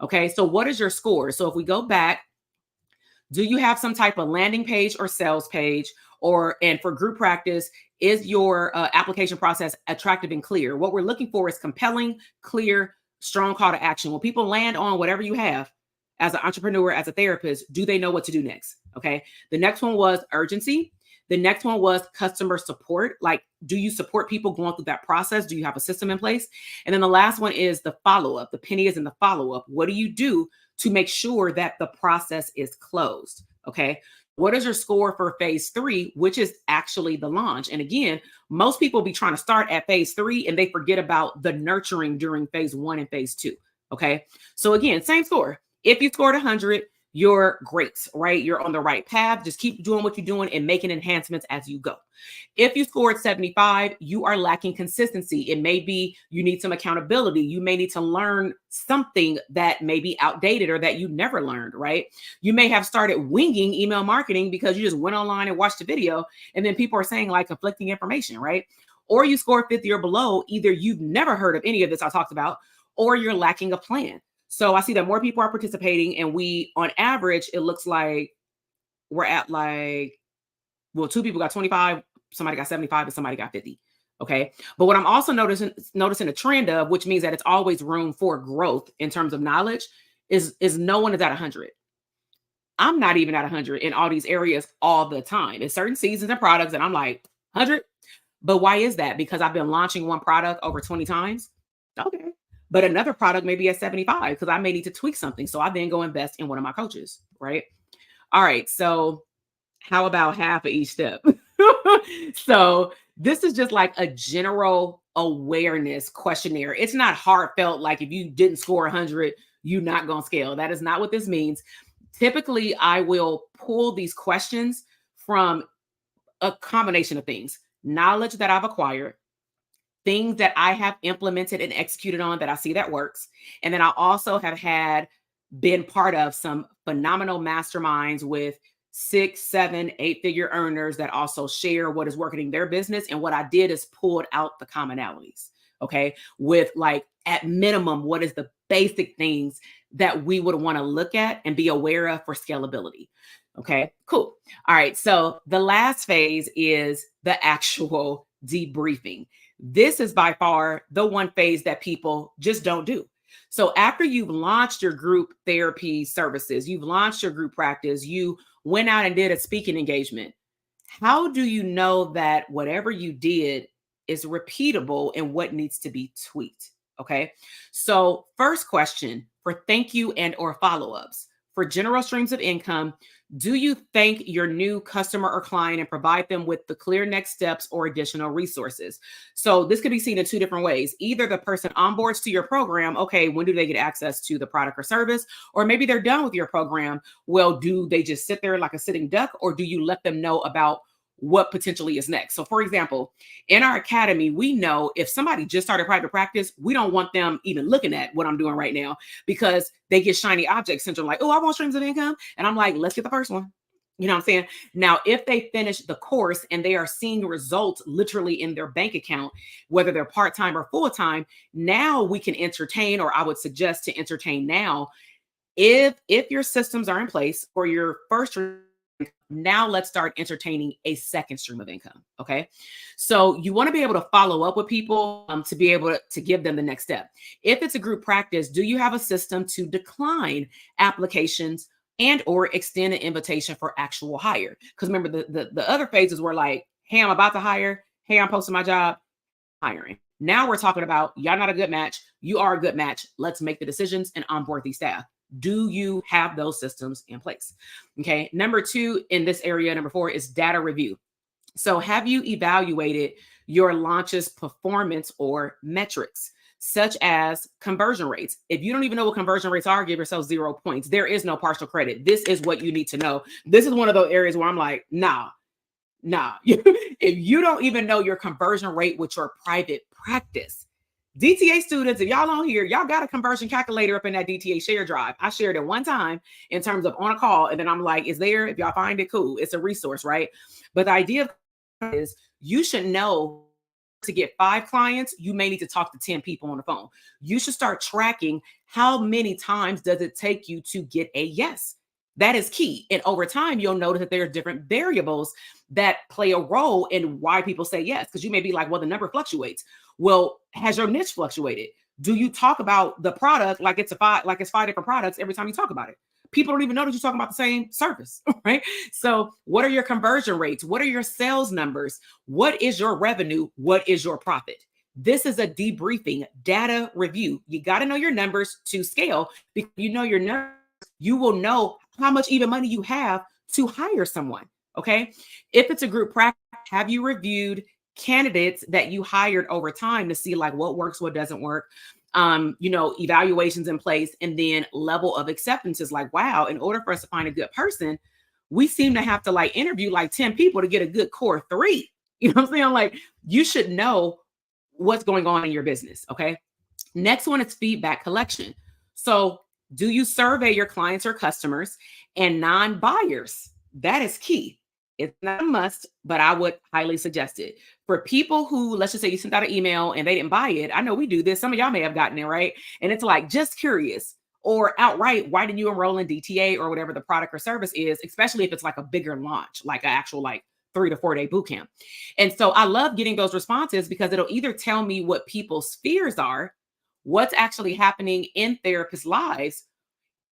Okay, so what is your score? So if we go back, do you have some type of landing page or sales page? And for group practice, is your application process attractive and clear? What we're looking for is compelling, clear, strong call to action. When people land on whatever you have as an entrepreneur, as a therapist, do they know what to do next? Okay. The next one was urgency. The next one was customer support. Like, do you support people going through that process? Do you have a system in place? And then the last one is the follow-up. The penny is in the follow-up. What do you do to make sure that the process is closed? Okay. What is your score for phase 3, which is actually the launch? And again, most people be trying to start at phase 3 and they forget about the nurturing during phase 1 and phase 2. Okay. So again, same score. If you scored 100, you're great, right? You're on the right path. Just keep doing what you're doing and making enhancements as you go. If you scored 75, you are lacking consistency. It may be you need some accountability. You may need to learn something that may be outdated or that you never learned, right? You may have started winging email marketing because you just went online and watched the video, and then people are saying like conflicting information, right? Or you scored 50 or below. Either you've never heard of any of this I talked about, or you're lacking a plan. So I see that more people are participating, and we, on average, it looks like we're at like, well, 2 people got 25, somebody got 75, and somebody got 50. Okay. But what I'm also noticing a trend of, which means that it's always room for growth in terms of knowledge, is no one is at 100. I'm not even at 100 in all these areas all the time. In certain seasons and products, and I'm like 100. But why is that? Because I've been launching one product over 20 times. Okay. But another product may be at 75 because I may need to tweak something. So I then go invest in one of my coaches, right? All right. So how about half of each step? So this is just like a general awareness questionnaire. It's not heartfelt. Like if you didn't score 100, you're not going to scale. That is not what this means. Typically, I will pull these questions from a combination of things: knowledge that I've acquired, things that I have implemented and executed on that I see that works. And then I also have been part of some phenomenal masterminds with 6, 7, 8-figure earners that also share what is working in their business. And what I did is pulled out the commonalities, okay? With like, at minimum, what is the basic things that we would want to look at and be aware of for scalability. Okay, cool. All right. So the last phase is the actual debriefing. This is by far the one phase that people just don't do. So after you've launched your group therapy services, you've launched your group practice, you went out and did a speaking engagement, how do you know that whatever you did is repeatable and what needs to be tweaked? Okay. So first question for thank you and or follow-ups. For general streams of income, do you thank your new customer or client and provide them with the clear next steps or additional resources? So this could be seen in 2 different ways. Either the person onboards to your program. Okay, when do they get access to the product or service? Or maybe they're done with your program. Well, do they just sit there like a sitting duck, or do you let them know about what potentially is next? So for example, in our academy, we know if somebody just started private practice, we don't want them even looking at what I'm doing right now because they get shiny object syndrome, like, oh, I want streams of income. And I'm like, let's get the first one. You know what I'm saying? Now, if they finish the course and they are seeing results literally in their bank account, whether they're part-time or full-time, now we can entertain, or I would suggest to entertain now, if your systems are in place for your first, now let's start entertaining a second stream of income. Okay. So you want to be able to follow up with people to be able to give them the next step. If it's a group practice, do you have a system to decline applications and or extend an invitation for actual hire? Because remember, the other phases were like, hey, I'm about to hire. Hey, I'm posting my job, hiring. Now we're talking about, y'all not a good match. You are a good match. Let's make the decisions and onboard these staff. Do you have those systems in place? Okay. Number 2 in this area, number 4 is data review. So have you evaluated your launch's performance or metrics, such as conversion rates? If you don't even know what conversion rates are, give yourself 0 points. There is no partial credit. This is what you need to know. This is one of those areas where I'm like, nah. If you don't even know your conversion rate with your private practice, DTA students, if y'all on here, y'all got a conversion calculator up in that DTA share drive. I shared it one time in terms of on a call, and then I'm like, it's there. If y'all find it, cool. It's a resource, right? But the idea is you should know to get 5 clients, you may need to talk to 10 people on the phone. You should start tracking how many times does it take you to get a yes. That is key. And over time, you'll notice that there are different variables that play a role in why people say yes. Because you may be like, well, the number fluctuates. Well, has your niche fluctuated? Do you talk about the product like it's 5 different products every time you talk about it? People don't even know that you're talking about the same service, right? So, what are your conversion rates? What are your sales numbers? What is your revenue? What is your profit? This is a debriefing data review. You got to know your numbers to scale because you know your numbers, you will know how much even money you have to hire someone. Okay. If it's a group practice, have you reviewed candidates that you hired over time to see like what works, what doesn't work? Evaluations in place, and then level of acceptance is like, wow, in order for us to find a good person, we seem to have to like interview like 10 people to get a good core 3. You know what I'm saying? Like, you should know what's going on in your business. Okay. Next one is feedback collection. So, do you survey your clients or customers and non-buyers? That is key. It's not a must, but I would highly suggest it. For people who, let's just say you sent out an email and they didn't buy it. I know we do this. Some of y'all may have gotten it, right? And it's like, just curious, or outright, why didn't you enroll in DTA or whatever the product or service is, especially if it's like a bigger launch, like an actual like 3 to 4 day boot camp. And so I love getting those responses because it'll either tell me what people's fears are, what's actually happening in therapists' lives,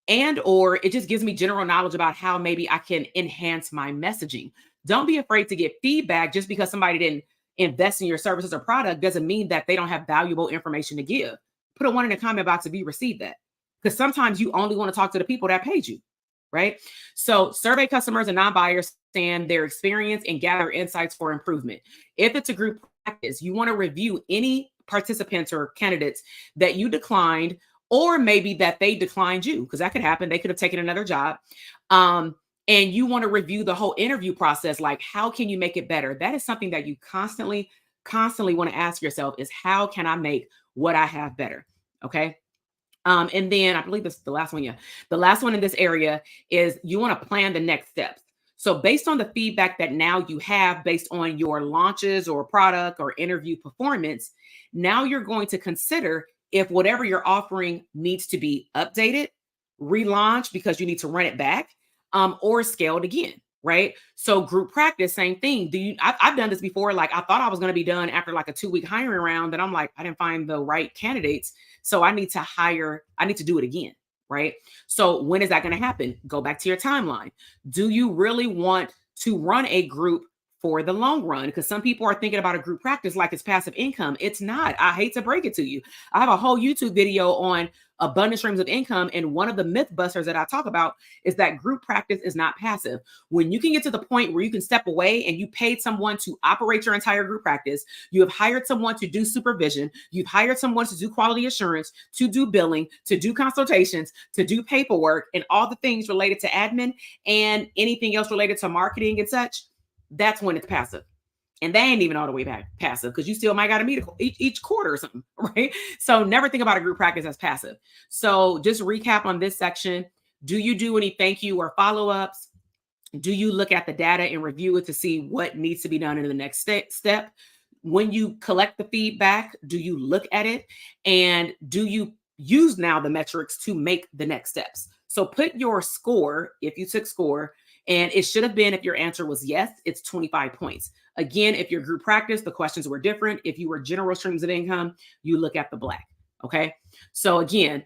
and or it just gives me general knowledge about how maybe I can enhance my messaging. Don't be afraid to get feedback. Just because somebody didn't invest in your services or product doesn't mean that they don't have valuable information to give. Put a 1 in the comment box if you receive that, because sometimes you only want to talk to the people that paid you, right? So survey customers and non-buyers, understand their experience and gather insights for improvement. If it's a group practice, you want to review any participants or candidates that you declined, or maybe that they declined you, because that could happen. They could have taken another job. And you want to review the whole interview process. Like, how can you make it better? That is something that you constantly want to ask yourself, is how can I make what I have better? Okay. And then I believe this is the last one. Yeah. The last one in this area is you want to plan the next steps. So based on the feedback that now you have based on your launches or product or interview performance, now you're going to consider if whatever you're offering needs to be updated, relaunched because you need to run it back, or scaled again. Right. So group practice, same thing. I've done this before. Like, I thought I was going to be done after like a 2-week hiring round. And I'm like, I didn't find the right candidates. So I need to do it again. Right. So when is that going to happen? Go back to your timeline. Do you really want to run a group for the long run? Because some people are thinking about a group practice like it's passive income. It's not. I hate to break it to you. I have a whole YouTube video on abundant streams of income. And one of the myth busters that I talk about is that group practice is not passive. When you can get to the point where you can step away and you paid someone to operate your entire group practice, you have hired someone to do supervision, you've hired someone to do quality assurance, to do billing, to do consultations, to do paperwork, and all the things related to admin and anything else related to marketing and such, that's when it's passive. And they ain't even all the way back passive, because you still might got to meet each quarter or something, right? So never think about a group practice as passive. So just recap on this section. Do you do any thank you or follow-ups? Do you look at the data and review it to see what needs to be done in the next step? When you collect the feedback, do you look at it? And do you use now the metrics to make the next steps? So put your score, if you took score, and it should have been, if your answer was yes, it's 25 points. Again, if your group practice, the questions were different. If you were general streams of income, you look at the black. Okay. So again,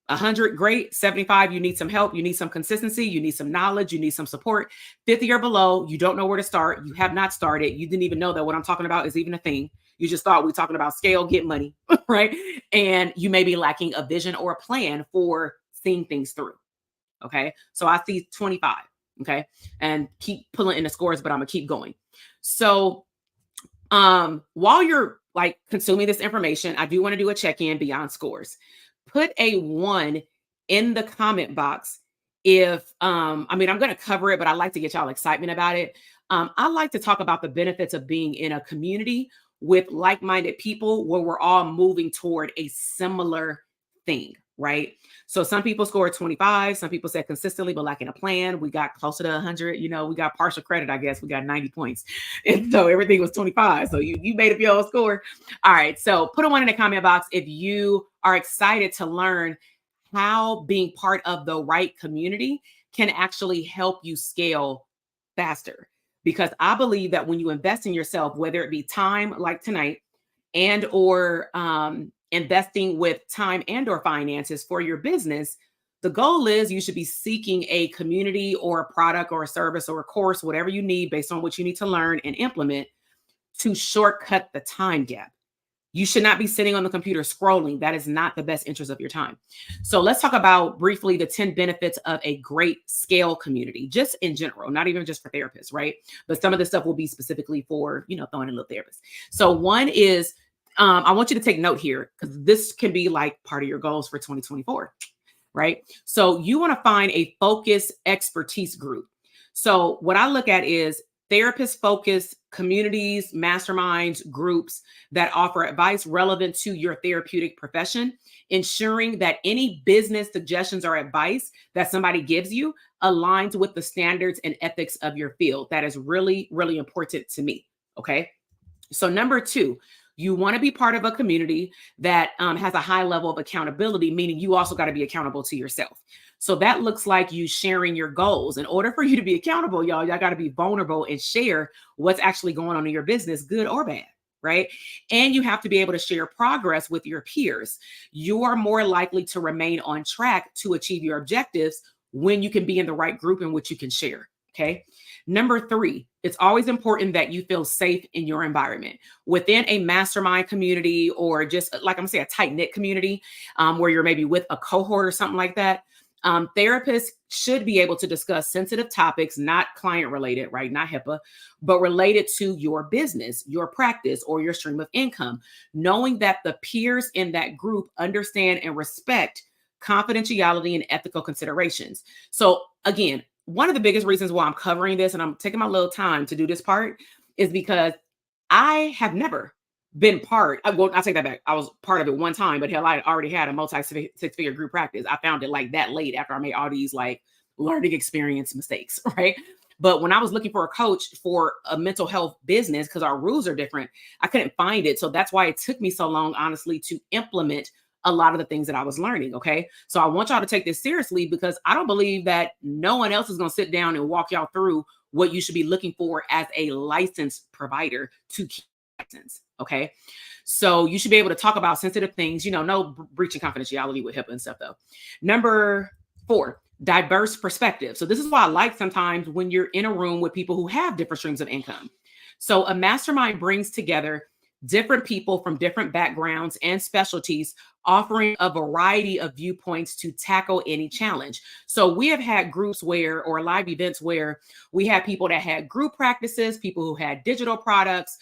100, great. 75, you need some help. You need some consistency. You need some knowledge. You need some support. 50 or below, you don't know where to start. You have not started. You didn't even know that what I'm talking about is even a thing. You just thought we were talking about scale, get money, right? And you may be lacking a vision or a plan for seeing things through. Okay. So I see 25. Okay. And keep pulling in the scores, but I'm gonna keep going. So while you're like consuming this information, I do want to do a check-in beyond scores. Put a 1 in the comment box if I'm gonna cover it, but I like to get y'all excitement about it. I like to talk about the benefits of being in a community with like-minded people where we're all moving toward a similar thing, right? So some people scored 25, some people said consistently, but lacking a plan. We got closer to 100, we got partial credit, I guess. We got 90 points. And so everything was 25. So you made up your own score. All right. So put a one in the comment box if you are excited to learn how being part of the right community can actually help you scale faster. Because I believe that when you invest in yourself, whether it be time like tonight and or investing with time and or finances for your business, the goal is you should be seeking a community or a product or a service or a course, whatever you need based on what you need to learn and implement to shortcut the time gap. You should not be sitting on the computer scrolling. That is not the best interest of your time. So let's talk about briefly the 10 benefits of a great scale community, just in general, not even just for therapists, right? But some of this stuff will be specifically for, throwing in little therapists. So one is, I want you to take note here because this can be like part of your goals for 2024, right? So you want to find a focused expertise group. So what I look at is therapist-focused communities, masterminds, groups that offer advice relevant to your therapeutic profession, ensuring that any business suggestions or advice that somebody gives you aligns with the standards and ethics of your field. That is really, really important to me. Okay. So number two, you want to be part of a community that has a high level of accountability, meaning you also got to be accountable to yourself. So that looks like you sharing your goals. In order for you to be accountable, y'all got to be vulnerable and share what's actually going on in your business, good or bad, right? And you have to be able to share progress with your peers. You are more likely to remain on track to achieve your objectives when you can be in the right group in which you can share, okay? Number three, it's always important that you feel safe in your environment. Within a mastermind community or just like I'm saying, a tight-knit community where you're maybe with a cohort or something like that, therapists should be able to discuss sensitive topics, not client related, right? Not HIPAA, but related to your business, your practice, or your stream of income, knowing that the peers in that group understand and respect confidentiality and ethical considerations. So again, one of the biggest reasons why I'm covering this and I'm taking my little time to do this part is because I have never been part. Well, I take that back. I was part of it one time, but hell, I already had a multi-six-figure group practice. I found it like that late after I made all these like learning experience mistakes, right? But when I was looking for a coach for a mental health business, because our rules are different, I couldn't find it. So that's why it took me so long, honestly, to implement a lot of the things that I was learning. Okay. So I want y'all to take this seriously because I don't believe that no one else is going to sit down and walk y'all through what you should be looking for as a licensed provider to keep license. Okay. So you should be able to talk about sensitive things, no breaching confidentiality with HIPAA and stuff though. Number four, diverse perspective. So this is why I like sometimes when you're in a room with people who have different streams of income. So a mastermind brings together different people from different backgrounds and specialties, offering a variety of viewpoints to tackle any challenge. So we have had groups or live events where we had people that had group practices, people who had digital products,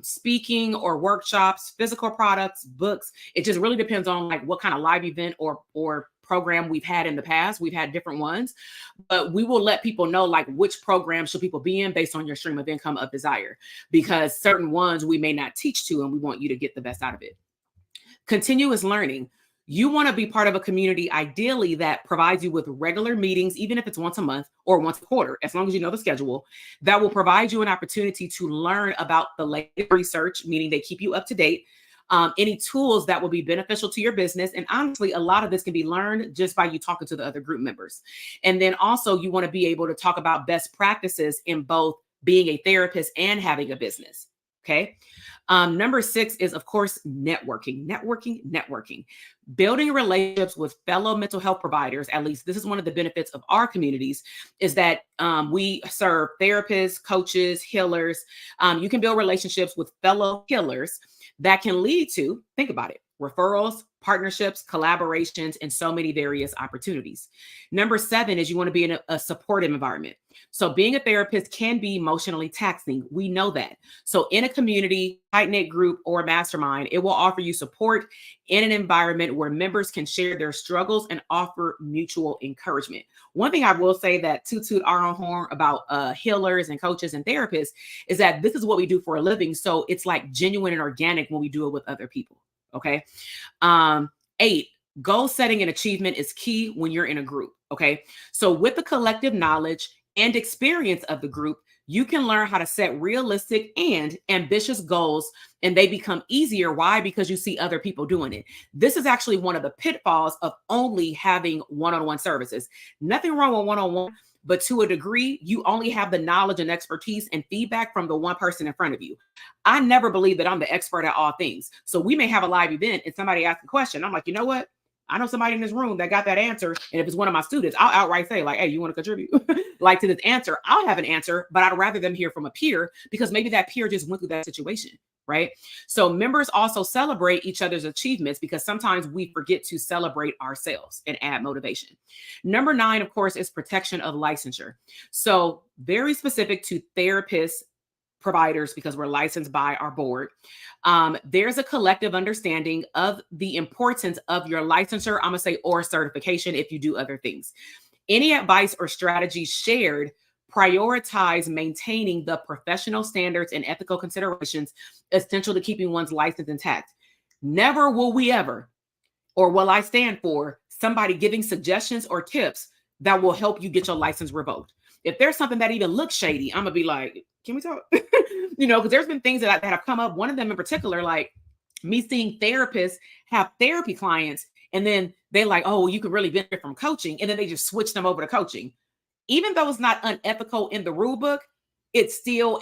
speaking or workshops, physical products, books. It just really depends on like what kind of live event or program we've had in the past. We've had different ones, but we will let people know like which program should people be in based on your stream of income of desire, because certain ones we may not teach to, and we want you to get the best out of it. Continuous learning. You want to be part of a community, ideally, that provides you with regular meetings, even if it's once a month or once a quarter, as long as you know the schedule, that will provide you an opportunity to learn about the latest research, meaning they keep you up to date, any tools that will be beneficial to your business. And honestly, a lot of this can be learned just by you talking to the other group members. And then also you want to be able to talk about best practices in both being a therapist and having a business. Okay. Number six is, of course, networking. Building relationships with fellow mental health providers, at least this is one of the benefits of our communities, is that we serve therapists, coaches, healers. You can build relationships with fellow healers that can lead to, think about it, referrals, partnerships, collaborations, and so many various opportunities. Number 7 is you want to be in a supportive environment. So being a therapist can be emotionally taxing. We know that. So in a community, tight-knit group, or mastermind, it will offer you support in an environment where members can share their struggles and offer mutual encouragement. One thing I will say that toot our own horn about healers and coaches and therapists is that this is what we do for a living. So it's like genuine and organic when we do it with other people. Okay. 8, goal setting and achievement is key when you're in a group. Okay. So with the collective knowledge and experience of the group, you can learn how to set realistic and ambitious goals, and they become easier. Why? Because you see other people doing it. This is actually one of the pitfalls of only having one-on-one services. Nothing wrong with one-on-one, but to a degree, you only have the knowledge and expertise and feedback from the one person in front of you. I never believe that I'm the expert at all things. So we may have a live event and somebody asks a question. I'm like, you know what? I know somebody in this room that got that answer. And if it's one of my students, I'll outright say like, hey, you want to contribute like to this answer? I'll have an answer, but I'd rather them hear from a peer because maybe that peer just went through that situation. Right. So members also celebrate each other's achievements because sometimes we forget to celebrate ourselves and add motivation. Number 9, of course, is protection of licensure. So very specific to therapists, providers, because we're licensed by our board. There's a collective understanding of the importance of your licensure, I'm going to say, or certification if you do other things. Any advice or strategy shared prioritize maintaining the professional standards and ethical considerations essential to keeping one's license intact. Never will we ever, or will I stand for, somebody giving suggestions or tips that will help you get your license revoked. If there's something that even looks shady, I'm gonna be like, can we talk? Because there's been things that have come up. One of them in particular, like me seeing therapists have therapy clients, and then they're like, oh, you could really benefit from coaching. And then they just switch them over to coaching. Even though it's not unethical in the rule book, it's still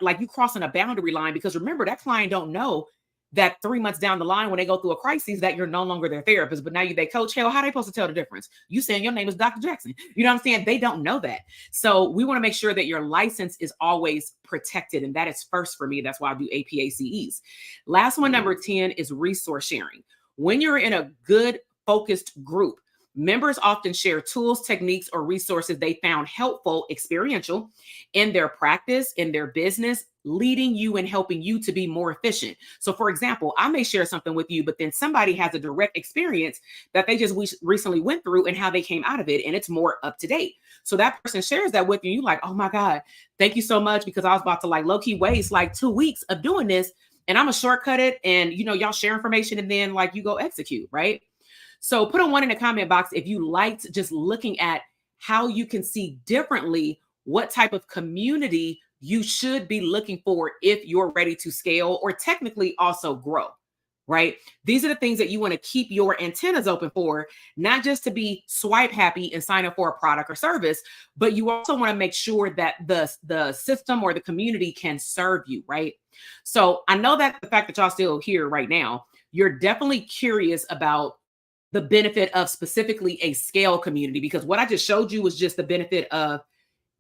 like you crossing a boundary line, because remember, that client don't know that 3 months down the line when they go through a crisis that you're no longer their therapist, but now you they coach. Hell, how are they supposed to tell the difference? You saying your name is Dr. Jackson. You know what I'm saying? They don't know that. So we want to make sure that your license is always protected. And that is first for me. That's why I do APACEs. Last one, number 10, is resource sharing. When you're in a good focused group, members often share tools, techniques, or resources they found helpful, experiential, in their practice, in their business, leading you and helping you to be more efficient. So for example, I may share something with you, but then somebody has a direct experience that they just recently went through and how they came out of it, and it's more up to date. So that person shares that with you. You like, oh my God, thank you so much, because I was about to like low-key waste like 2 weeks of doing this, and I'm a shortcut it, and y'all share information and then like you go execute, right? So put a 1 in the comment box if you liked just looking at how you can see differently what type of community you should be looking for if you're ready to scale or technically also grow, right? These are the things that you want to keep your antennas open for, not just to be swipe happy and sign up for a product or service, but you also want to make sure that the system or the community can serve you, right? So I know that the fact that y'all still here right now, you're definitely curious about the benefit of specifically a scale community, because what I just showed you was just the benefit of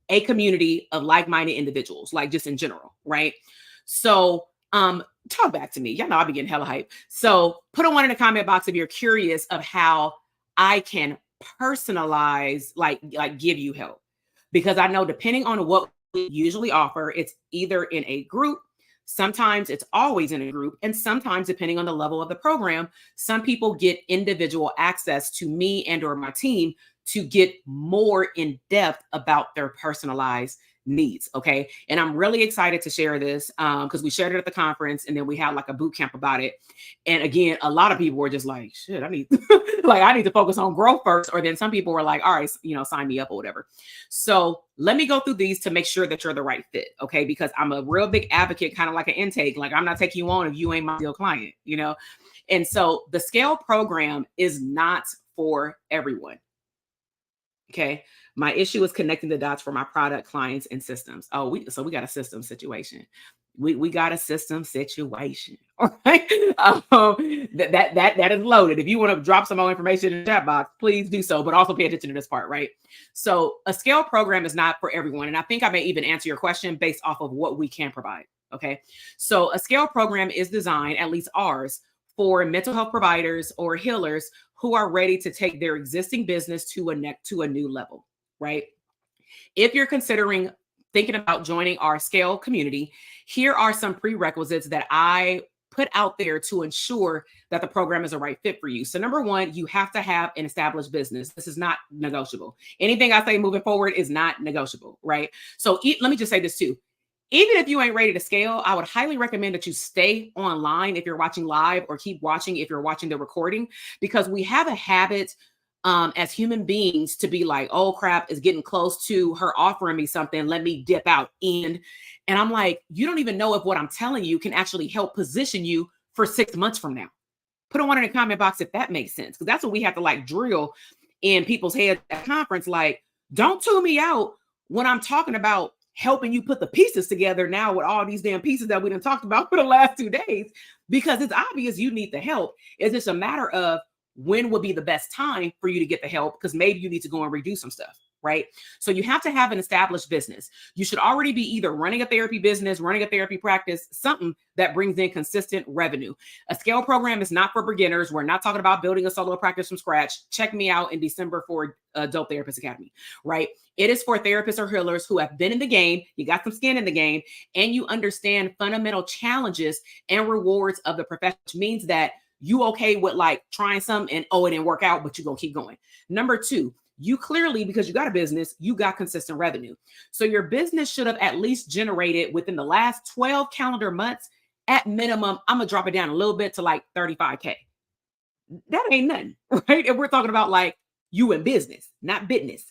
a community of like-minded individuals, like just in general, right? So talk back to me. Y'all know I be getting hella hype. So put a 1 in the comment box if you're curious of how I can personalize, like give you help. Because I know depending on what we usually offer, it's either in a group, sometimes it's always in a group, and sometimes depending on the level of the program, some people get individual access to me and or my team to get more in depth about their personalized needs. Okay. And I'm really excited to share this because we shared it at the conference, and then we had like a boot camp about it. And again, a lot of people were just like, shit, I need I need to focus on growth first. Or then some people were like, all right, sign me up or whatever. So let me go through these to make sure that you're the right fit. Okay. Because I'm a real big advocate, kind of like an intake. Like, I'm not taking you on if you ain't my ideal client, And so the scale program is not for everyone. Okay. My issue is connecting the dots for my product, clients, and systems. So we got a system situation. We got a system situation. All right. That is loaded. If you want to drop some more information in the chat box, please do so, but also pay attention to this part, right? So a scale program is not for everyone. And I think I may even answer your question based off of what we can provide. Okay. So a scale program is designed, at least ours, for mental health providers or healers who are ready to take their existing business to a new level, right? If you're considering thinking about joining our Scale community, here are some prerequisites that I put out there to ensure that the program is a right fit for you. So number one, you have to have an established business. This is not negotiable. Anything I say moving forward is not negotiable, right? So let me just say this too. Even if you ain't ready to scale, I would highly recommend that you stay online if you're watching live, or keep watching if you're watching the recording, because we have a habit as human beings to be like, oh crap, it's getting close to her offering me something. Let me dip out in. And I'm like, you don't even know if what I'm telling you can actually help position you for 6 months from now. Put a one in the comment box if that makes sense. Because that's what we have to like drill in people's heads at conference. Like, don't tune me out when I'm talking about helping you put the pieces together now with all these damn pieces that we done talked about for the last 2 days, because it's obvious you need the help. It's just a matter of when would be the best time for you to get the help, because maybe you need to go and redo some stuff, right? So you have to have an established business. You should already be either running a therapy business, running a therapy practice, something that brings in consistent revenue. A Scale program is not for beginners. We're not talking about building a solo practice from scratch. Check me out in December for Adult Therapist Academy, right? It is for therapists or healers who have been in the game, you got some skin in the game, and you understand fundamental challenges and rewards of the profession, which means that you okay with like trying something and it didn't work out, but you're gonna keep going. Number two, you clearly, because you got a business, you got consistent revenue. So your business should have at least generated within the last 12 calendar months, at minimum, I'm gonna drop it down a little bit to like 35K. That ain't nothing, right? And we're talking about like you in business, not business,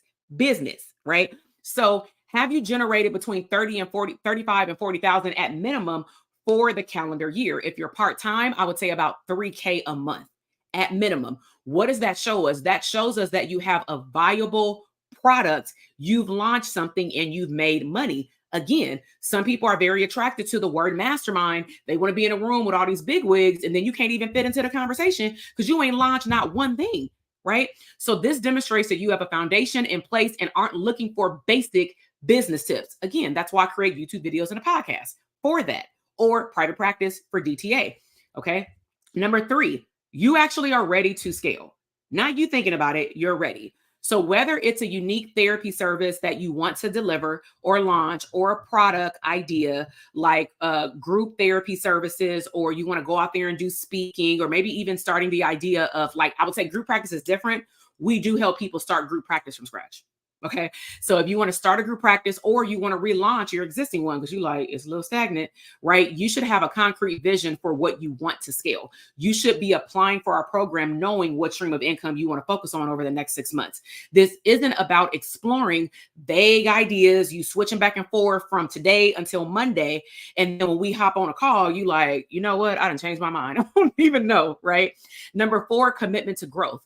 right? So have you generated between 30 and 40, 35 and 40,000 at minimum for the calendar year? If you're part-time, I would say about 3K a month at minimum. What does that show us? That shows us that you have a viable product. You've launched something and you've made money. Again, some people are very attracted to the word mastermind. They want to be in a room with all these big wigs, and then you can't even fit into the conversation because you ain't launched not one thing, right? So this demonstrates that you have a foundation in place and aren't looking for basic business tips. Again, that's why I create YouTube videos and a podcast for that, or private practice for DTA. Okay. Number three, you actually are ready to scale. Not you thinking about it, you're ready. So whether it's a unique therapy service that you want to deliver or launch, or a product idea like group therapy services, or you want to go out there and do speaking, or maybe even starting the idea of like, I would say group practice is different. We do help people start group practice from scratch. Okay. So if you want to start a group practice, or you want to relaunch your existing one because you like it's a little stagnant, right? You should have a concrete vision for what you want to scale. You should be applying for our program knowing what stream of income you want to focus on over the next 6 months. This isn't about exploring vague ideas, you switching back and forth from today until Monday. And then when we hop on a call, you like, you know what? I done changed my mind. I don't even know, right? Number four, commitment to growth.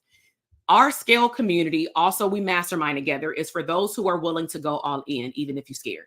Our Scale community, also we mastermind together, is for those who are willing to go all in, even if you're scared.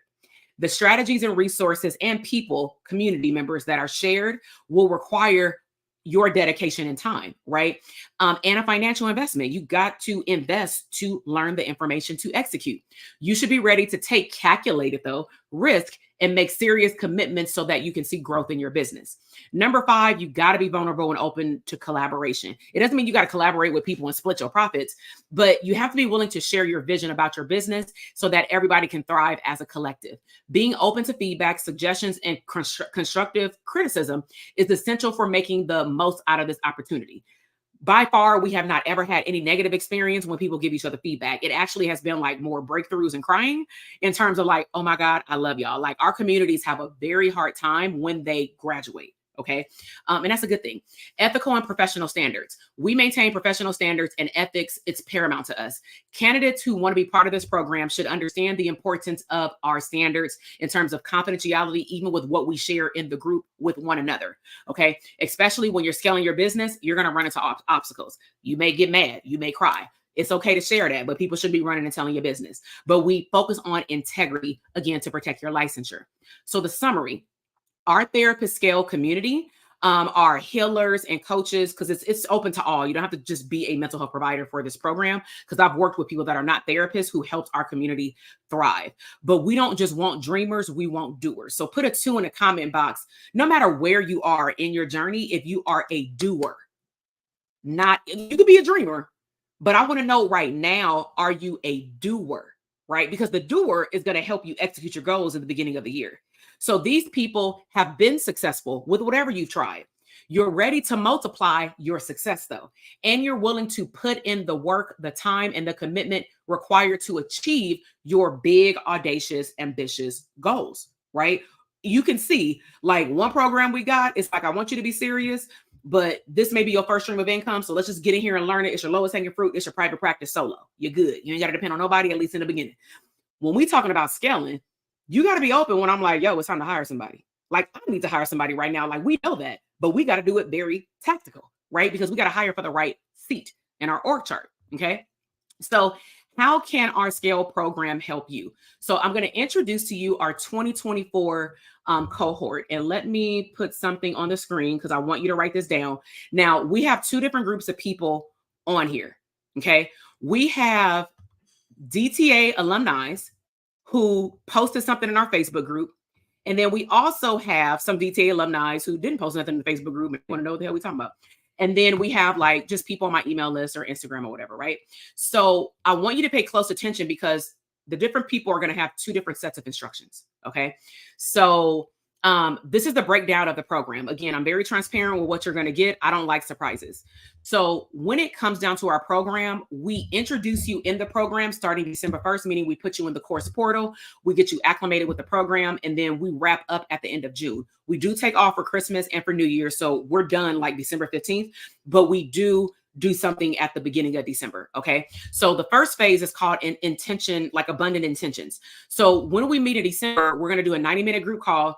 The strategies and resources and people, community members that are shared, will require your dedication and time, right? And a financial investment. You got to invest to learn the information to execute. You should be ready to take calculated, though, risk and make serious commitments so that you can see growth in your business. Number five, you got to be vulnerable and open to collaboration. It doesn't mean you got to collaborate with people and split your profits, but you have to be willing to share your vision about your business so that everybody can thrive as a collective. Being open to feedback, suggestions, and constructive criticism is essential for making the most out of this opportunity. By far, we have not ever had any negative experience when people give each other feedback. It actually has been like more breakthroughs and crying in terms of like, oh my God, I love y'all. Like our communities have a very hard time when they graduate. Okay. And that's a good thing. Ethical and professional standards. We maintain professional standards and ethics. It's paramount to us. Candidates who want to be part of this program should understand the importance of our standards in terms of confidentiality, even with what we share in the group with one another. Okay. Especially when you're scaling your business, you're going to run into obstacles. You may get mad. You may cry. It's okay to share that, but people should be running and telling your business. But we focus on integrity, again, to protect your licensure. So the summary, our Therapist Scale community are healers and coaches, because it's open to all. You don't have to just be a mental health provider for this program, because I've worked with people that are not therapists who helped our community thrive. But we don't just want dreamers, we want doers. So put a 2 in the comment box, no matter where you are in your journey, if you are a doer. Not, you could be a dreamer, but I want to know right now, are you a doer? Right? Because the doer is going to help you execute your goals at the beginning of the year. So these people have been successful with whatever you've tried. You're ready to multiply your success though, and you're willing to put in the work, the time, and the commitment required to achieve your big, audacious, ambitious goals, right? You can see, like, one program we got, it's like, I want you to be serious, but this may be your first stream of income. So let's just get in here and learn it. It's your lowest hanging fruit. It's your private practice solo. You're good. You ain't got to depend on nobody, at least in the beginning. When we talking about scaling, you got to be open when I'm like, yo, it's time to hire somebody. Like, I need to hire somebody right now. Like, we know that, but we got to do it very tactical, right? Because we got to hire for the right seat in our org chart. Okay. So how can our scale program help you? So I'm going to introduce to you our 2024 cohort, and let me put something on the screen because I want you to write this down. Now, we have 2 different groups of people on here. Okay. We have DTA alumni who posted something in our Facebook group. And then we also have some DTA alumni who didn't post nothing in the Facebook group and want to know what the hell we talking about. And then we have like just people on my email list or Instagram or whatever, right? So I want you to pay close attention because the different people are going to have 2 different sets of instructions. Okay. So this is the breakdown of the program. Again, I'm very transparent with what you're going to get. I don't like surprises. So when it comes down to our program, we introduce you in the program starting December 1st, meaning we put you in the course portal, we get you acclimated with the program, and then we wrap up at the end of June. We do take off for Christmas and for New Year. So we're done like December 15th, but we do something at the beginning of December. Okay. So the first phase is called an intention, like abundant intentions. So when we meet in December, we're going to do a 90-minute group call.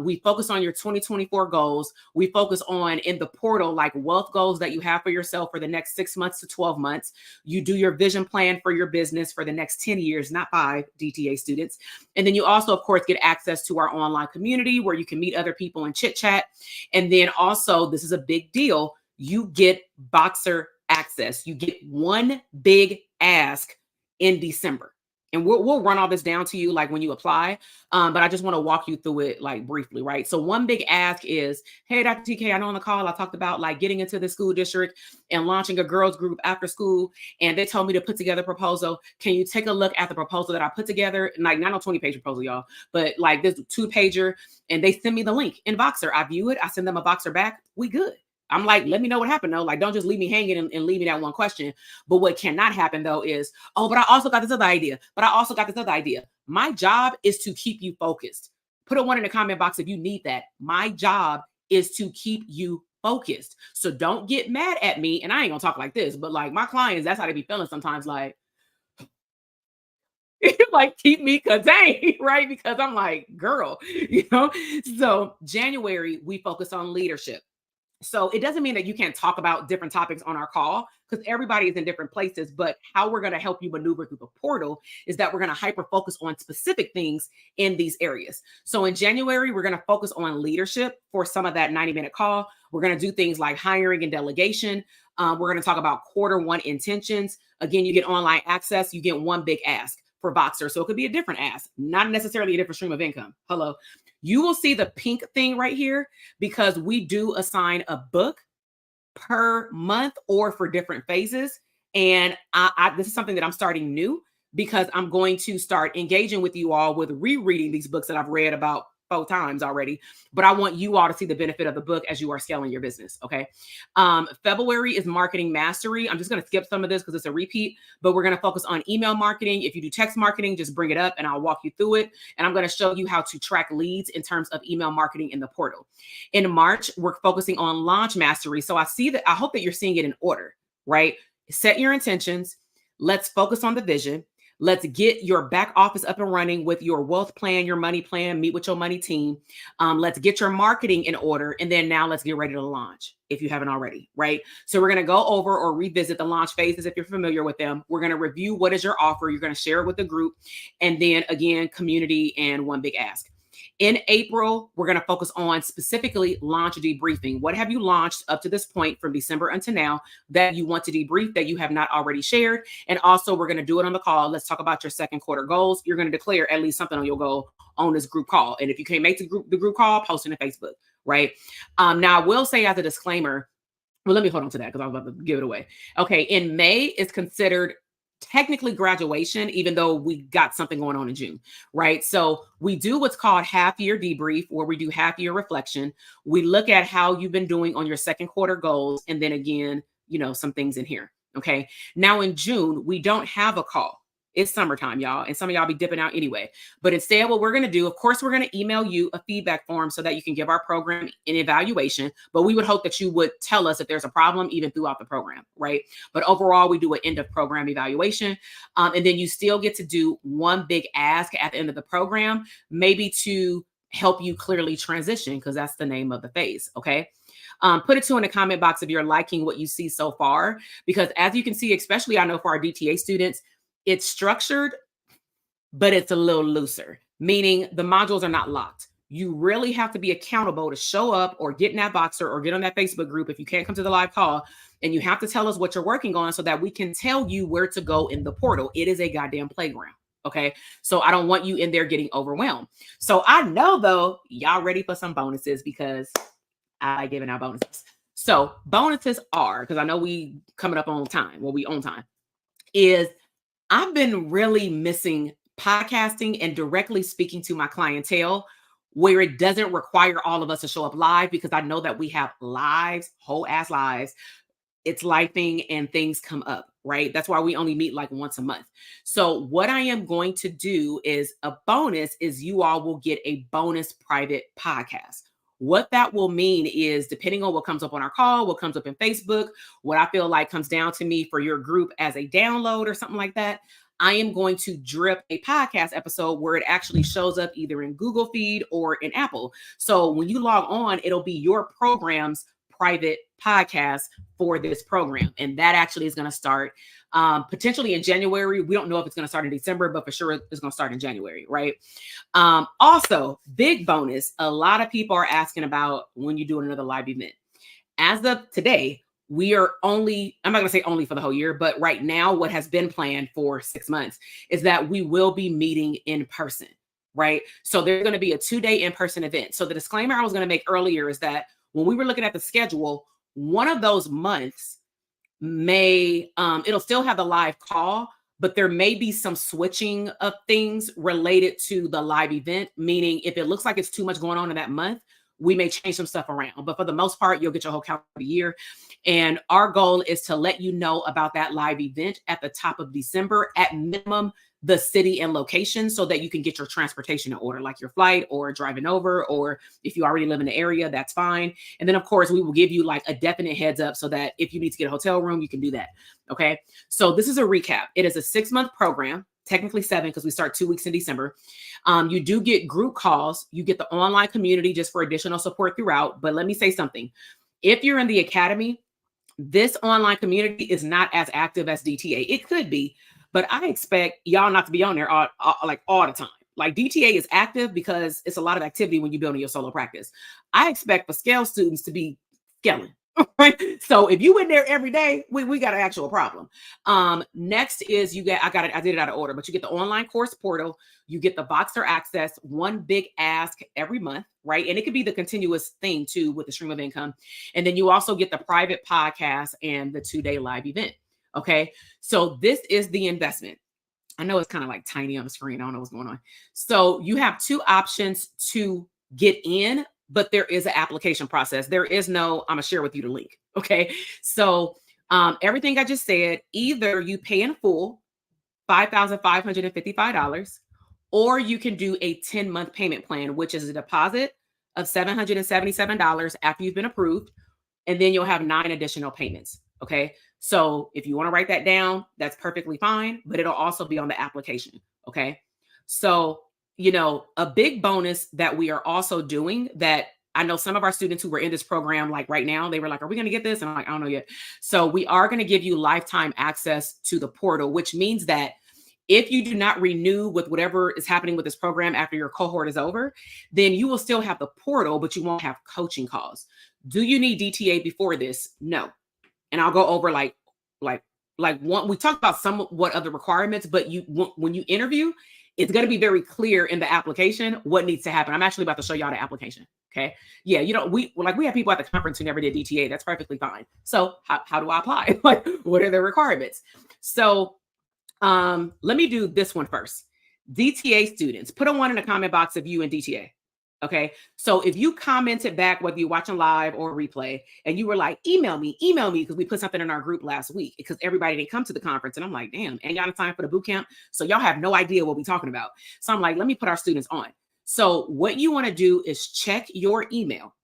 We focus on your 2024 goals. We focus on in the portal, like wealth goals that you have for yourself for the next 6 months to 12 months. You do your vision plan for your business for the next 10 years, not 5 DTA students. And then you also, of course, get access to our online community where you can meet other people and chit chat. And then also, this is a big deal, you get Voxer access. You get one big ask in December. And we'll run all this down to you like when you apply. But I just want to walk you through it like briefly, right? So one big ask is, hey, Dr. TK, I know on the call I talked about like getting into the school district and launching a girls group after school. And they told me to put together a proposal. Can you take a look at the proposal that I put together? Like not a 20-page proposal, y'all, but like this 2-pager. And they send me the link in Voxer. I view it. I send them a Voxer back. We good. I'm like, let me know what happened though. Like, don't just leave me hanging and leave me that one question. But what cannot happen though is, oh, but I also got this other idea. My job is to keep you focused. Put a 1 in the comment box if you need that. My job is to keep you focused. So don't get mad at me. And I ain't gonna talk like this, but like my clients, that's how they be feeling sometimes. Like, like keep me contained, right? Because I'm like, girl, So January, we focus on leadership. So it doesn't mean that you can't talk about different topics on our call because everybody is in different places, but how we're going to help you maneuver through the portal is that we're going to hyper focus on specific things in these areas. So in January, we're going to focus on leadership for some of that 90-minute call. We're going to do things like hiring and delegation. We're going to talk about Q1 intentions. Again, you get online access. You get one big ask for Voxer. So it could be a different ask, not necessarily a different stream of income. Hello. You will see the pink thing right here because we do assign a book per month or for different phases. And this is something that I'm starting new because I'm going to start engaging with you all with rereading these books that I've read about 4 times already, but I want you all to see the benefit of the book as you are scaling your business. Okay. February is marketing mastery. I'm just going to skip some of this because it's a repeat, but we're going to focus on email marketing. If you do text marketing, just bring it up and I'll walk you through it. And I'm going to show you how to track leads in terms of email marketing in the portal. In March, we're focusing on launch mastery. So I hope that you're seeing it in order, right? Set your intentions. Let's focus on the vision. Let's get your back office up and running with your wealth plan, your money plan, meet with your money team. Let's get your marketing in order. And then now let's get ready to launch if you haven't already, right? So we're going to go over or revisit the launch phases if you're familiar with them. We're going to review what is your offer. You're going to share it with the group. And then again, community and one big ask. In April, we're going to focus on specifically launch debriefing. What have you launched up to this point from December until now that you want to debrief that you have not already shared? And also, we're going to do it on the call. Let's talk about your second quarter goals. You're going to declare at least something on your goal on this group call. And if you can't make the group call, post it on Facebook, right? Now, I will say as a disclaimer, well, let me hold on to that because I was about to give it away. Okay, in May, it's considered technically graduation, even though we got something going on in June, right? So we do what's called half year debrief, where we do half year reflection. We look at how you've been doing on your second quarter goals. And then again, some things in here. Okay. Now in June, we don't have a call. It's summertime, y'all. And some of y'all be dipping out anyway. But instead, what we're going to do, of course, we're going to email you a feedback form so that you can give our program an evaluation. But we would hope that you would tell us if there's a problem even throughout the program, right? But overall, we do an end of program evaluation. And then you still get to do one big ask at the end of the program, maybe to help you clearly transition, because that's the name of the phase, okay? Put it too in the comment box if you're liking what you see so far, because as you can see, especially I know for our DTA students, it's structured, but it's a little looser, meaning the modules are not locked. You really have to be accountable to show up or get in that Boxer or get on that Facebook group if you can't come to the live call. And you have to tell us what you're working on so that we can tell you where to go in the portal. It is a goddamn playground. Okay. So I don't want you in there getting overwhelmed. So I know though, y'all ready for some bonuses because I like giving out bonuses. So bonuses are, because I know we coming up on time, we on time, is I've been really missing podcasting and directly speaking to my clientele where it doesn't require all of us to show up live, because I know that we have lives, whole ass lives. It's lifing and things come up, right? That's why we only meet like once a month. So what I am going to do is a bonus is you all will get a bonus private podcast. What that will mean is, depending on what comes up on our call, what comes up in Facebook, what I feel like comes down to me for your group as a download or something like that, I am going to drip a podcast episode where it actually shows up either in Google Feed or in Apple. So when you log on, it'll be your program's private podcast for this program. And that actually is going to start potentially in January. We don't know if it's going to start in December, but for sure it's going to start in January, right? Also, big bonus, a lot of people are asking about when you do another live event. As of today, we are only, I'm not going to say only for the whole year, but right now what has been planned for 6 months is that we will be meeting in person, right? So there's going to be a 2-day in-person event. So the disclaimer I was going to make earlier is that when we were looking at the schedule, one of those months may, it'll still have the live call, but there may be some switching of things related to the live event, meaning if it looks like it's too much going on in that month, we may change some stuff around. But for the most part, you'll get your whole calendar year. And our goal is to let you know about that live event at the top of December, at minimum, the city and location, so that you can get your transportation in order, like your flight or driving over, or if you already live in the area, that's fine. And then of course, we will give you like a definite heads up so that if you need to get a hotel room, you can do that. Okay. So this is a recap. It is a 6-month program, technically 7, because we start 2 weeks in December. You do get group calls. You get the online community just for additional support throughout. But let me say something. If you're in the academy, this online community is not as active as DTA. It could be, but I expect y'all not to be on there all the time. Like DTA is active because it's a lot of activity when you're building your solo practice. I expect for scale students to be scaling. Right. So if you in there every day, we got an actual problem. Next is I did it out of order, but you get the online course portal, you get the Voxer access, one big ask every month, right? And it could be the continuous thing too with the stream of income. And then you also get the private podcast and the 2-day live event. Okay. So this is the investment. I know it's kind of like tiny on the screen. I don't know what's going on. So you have 2 options to get in, but there is an application process. There is no, I'm gonna share with you the link. Okay. So everything I just said, either you pay in full, $5,555, or you can do a 10-month payment plan, which is a deposit of $777 after you've been approved. And then you'll have 9 additional payments. Okay. So if you want to write that down, that's perfectly fine, but it'll also be on the application. Okay. So a big bonus that we are also doing that I know some of our students who were in this program, like right now, they were like, are we going to get this? And I'm like, I don't know yet. So we are going to give you lifetime access to the portal, which means that If you do not renew with whatever is happening with this program after your cohort is over, then you will still have the portal, but you won't have coaching calls. Do you need DTA before this? No. And I'll go over like one, we talked about somewhat of the requirements, but when you interview, it's going to be very clear in the application what needs to happen. I'm actually about to show y'all the application. Okay. Yeah. We have people at the conference who never did DTA. That's perfectly fine. So how do I apply? Like, what are the requirements? So let me do this one first. DTA students, put a 1 in the comment box if you in DTA. Okay. So if you commented back, whether you're watching live or replay, and you were like, email me, because we put something in our group last week because everybody didn't come to the conference. And I'm like, damn, ain't got time for the boot camp. So y'all have no idea what we're talking about. So I'm like, let me put our students on. So what you want to do is check your email.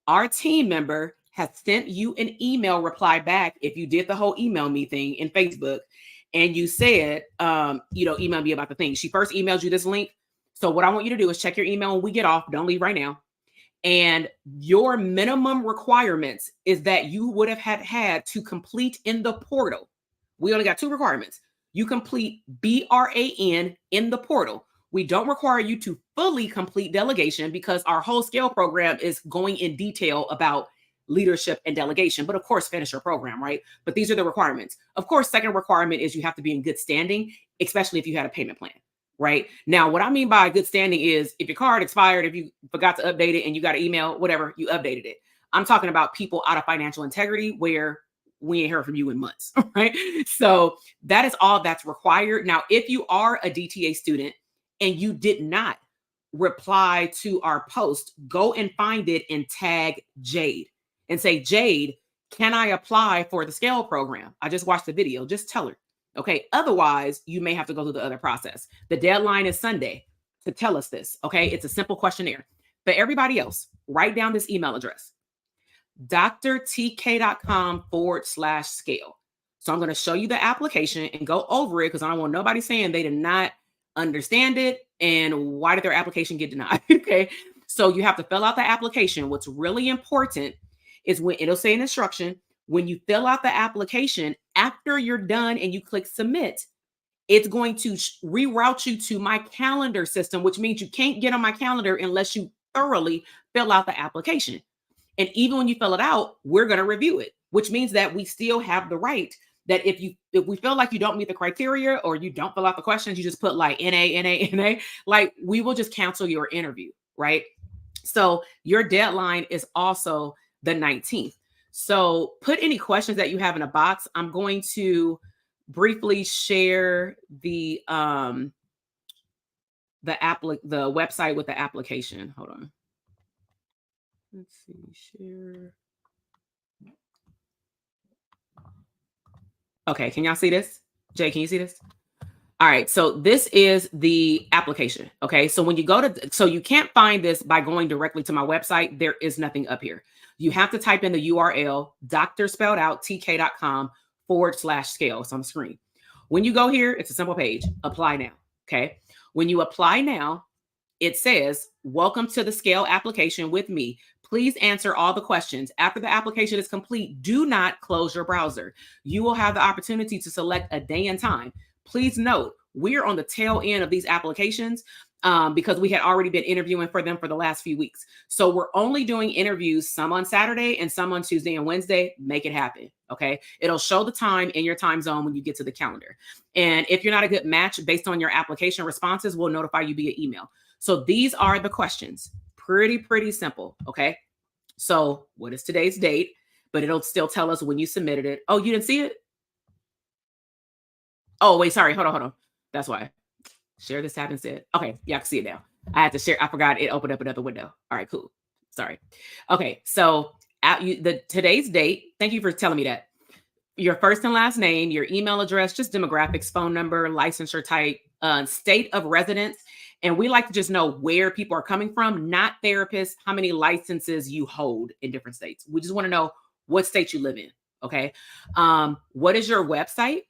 Our team member has sent you an email reply back if you did the whole email me thing in Facebook and you said, email me about the thing. She first emailed you this link. So what I want you to do is check your email when we get off. Don't leave right now. And your minimum requirements is that you would have had to complete in the portal. We only got 2 requirements. You complete BRAN in the portal. We don't require you to fully complete delegation because our whole scale program is going in detail about leadership and delegation, but of course, finish your program, right? But these are the requirements. Of course, second requirement is you have to be in good standing, especially if you had a payment plan. Right now, what I mean by good standing is if your card expired, if you forgot to update it and you got an email, whatever, you updated it. I'm talking about people out of financial integrity where we ain't heard from you in months, right? So that is all that's required. Now, if you are a DTA student and you did not reply to our post, go and find it and tag Jade and say, Jade, can I apply for the scale program? I just watched the video. Just tell her. Okay. Otherwise, you may have to go through the other process. The deadline is Sunday to tell us this. Okay. It's a simple questionnaire. For everybody else, write down this email address, drtk.com/scale. So I'm going to show you the application and go over it because I don't want nobody saying they did not understand it and why did their application get denied? Okay. So you have to fill out the application. What's really important is when it'll say an instruction, when you fill out the application, after you're done and you click submit, it's going to reroute you to my calendar system, which means you can't get on my calendar unless you thoroughly fill out the application. And even when you fill it out, we're going to review it, which means that we still have the right that if we feel like you don't meet the criteria or you don't fill out the questions, you just put like NA, like we will just cancel your interview, right? So your deadline is also the 19th. So put any questions that you have in a box. I'm going to briefly share the website with the application. Hold on. Let's see, share. Okay, can y'all see this? Jay, can you see this? All right, so this is the application. Okay, so when you go to, so you can't find this by going directly to my website. There is nothing up here. You have to type in the URL, tk.com/scale. It's on the screen. When you go here, it's a simple page. Apply now. Okay. When you apply now, it says, welcome to the scale application with me. Please answer all the questions. After the application is complete, do not close your browser. You will have the opportunity to select a day and time. Please note, we're on the tail end of these applications because we had already been interviewing for them for the last few weeks. So we're only doing interviews, some on Saturday and some on Tuesday and Wednesday. Make it happen. Okay. It'll show the time in your time zone when you get to the calendar. And if you're not a good match based on your application responses, we'll notify you via email. So these are the questions. Pretty simple. Okay. So what is today's date? But it'll still tell us when you submitted it. Oh, you didn't see it? Oh, wait, sorry. Hold on. That's why. Share this tab instead. Okay, yeah, I can see it now. I had to share. I forgot it opened up another window. All right, cool. Sorry. Okay, so today's date. Thank you for telling me that. Your first and last name, your email address, just demographics, phone number, licensure type, state of residence. And we like to just know where people are coming from, not therapists, how many licenses you hold in different states. We just want to know what state you live in. Okay. What is your website?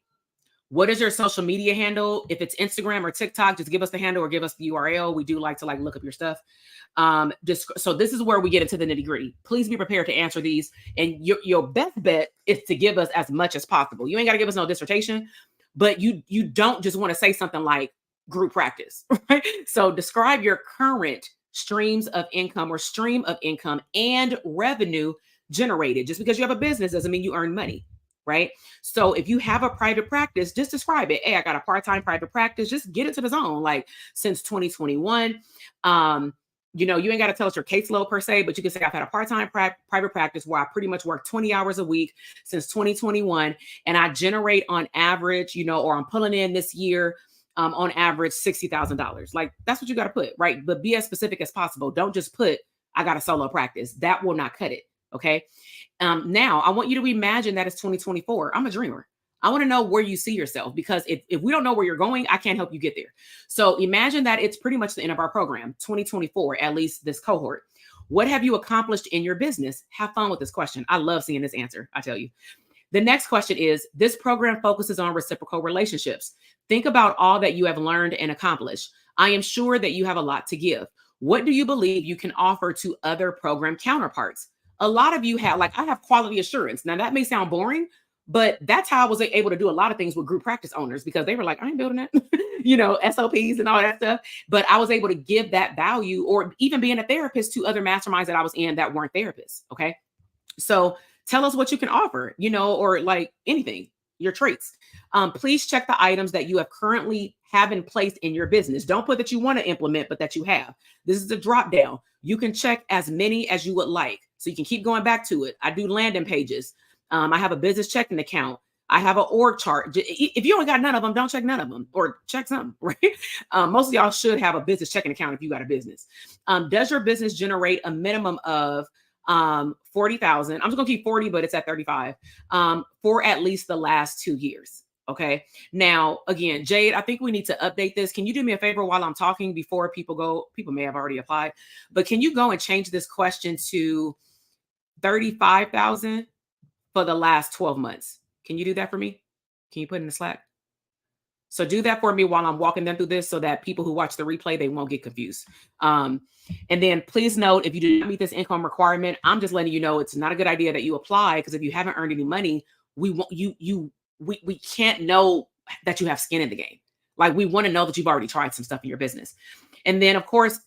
What is your social media handle? If it's Instagram or TikTok, just give us the handle or give us the URL. We do like to look up your stuff. So this is where we get into the nitty gritty. Please be prepared to answer these. And your best bet is to give us as much as possible. You ain't got to give us no dissertation, but you don't just want to say something like group practice, right? So describe your current streams of income or stream of income and revenue generated. Just because you have a business doesn't mean you earn money, right? So if you have a private practice, just describe it. Hey, I got a part-time private practice. Just get into the zone. Like since 2021, you ain't got to tell us your caseload per se, but you can say I've had a part-time private practice where I pretty much work 20 hours a week since 2021, and I generate on average, or I'm pulling in this year on average $60,000. Like that's what you got to put, right? But be as specific as possible. Don't just put I got a solo practice. That will not cut it. Okay. Now I want you to imagine that it's 2024. I'm a dreamer. I want to know where you see yourself, because if we don't know where you're going, I can't help you get there. So imagine that it's pretty much the end of our program, 2024, at least this cohort. What have you accomplished in your business? Have fun with this question. I love seeing this answer, I tell you. The next question is, this program focuses on reciprocal relationships. Think about all that you have learned and accomplished. I am sure that you have a lot to give. What do you believe you can offer to other program counterparts? A lot of you have, like, I have quality assurance. Now that may sound boring, but that's how I was able to do a lot of things with group practice owners, because they were like, I ain't building that, SOPs and all that stuff. But I was able to give that value, or even being a therapist, to other masterminds that I was in that weren't therapists. Okay. So tell us what you can offer, or like anything, your traits. Please check the items that you have currently have in place in your business. Don't put that you want to implement, but that you have. This is a drop down. You can check as many as you would like, so you can keep going back to it. I do landing pages. I have a business checking account. I have an org chart. If you only got none of them, don't check none of them, or check some, right? Most of y'all should have a business checking account if you got a business. Does your business generate a minimum of 40,000? I'm just gonna keep 40, but it's at 35 for at least the last 2 years. Okay. Now, again, Jade, I think we need to update this. Can you do me a favor while I'm talking before people go? People may have already applied, but can you go and change this question to 35,000 for the last 12 months? Can you do that for me? Can you put it in the Slack? So do that for me while I'm walking them through this, so that people who watch the replay, they won't get confused. And then please note, if you do not meet this income requirement, I'm just letting you know it's not a good idea that you apply, because if you haven't earned any money, we can't know that you have skin in the game. Like, we want to know that you've already tried some stuff in your business. And then, of course,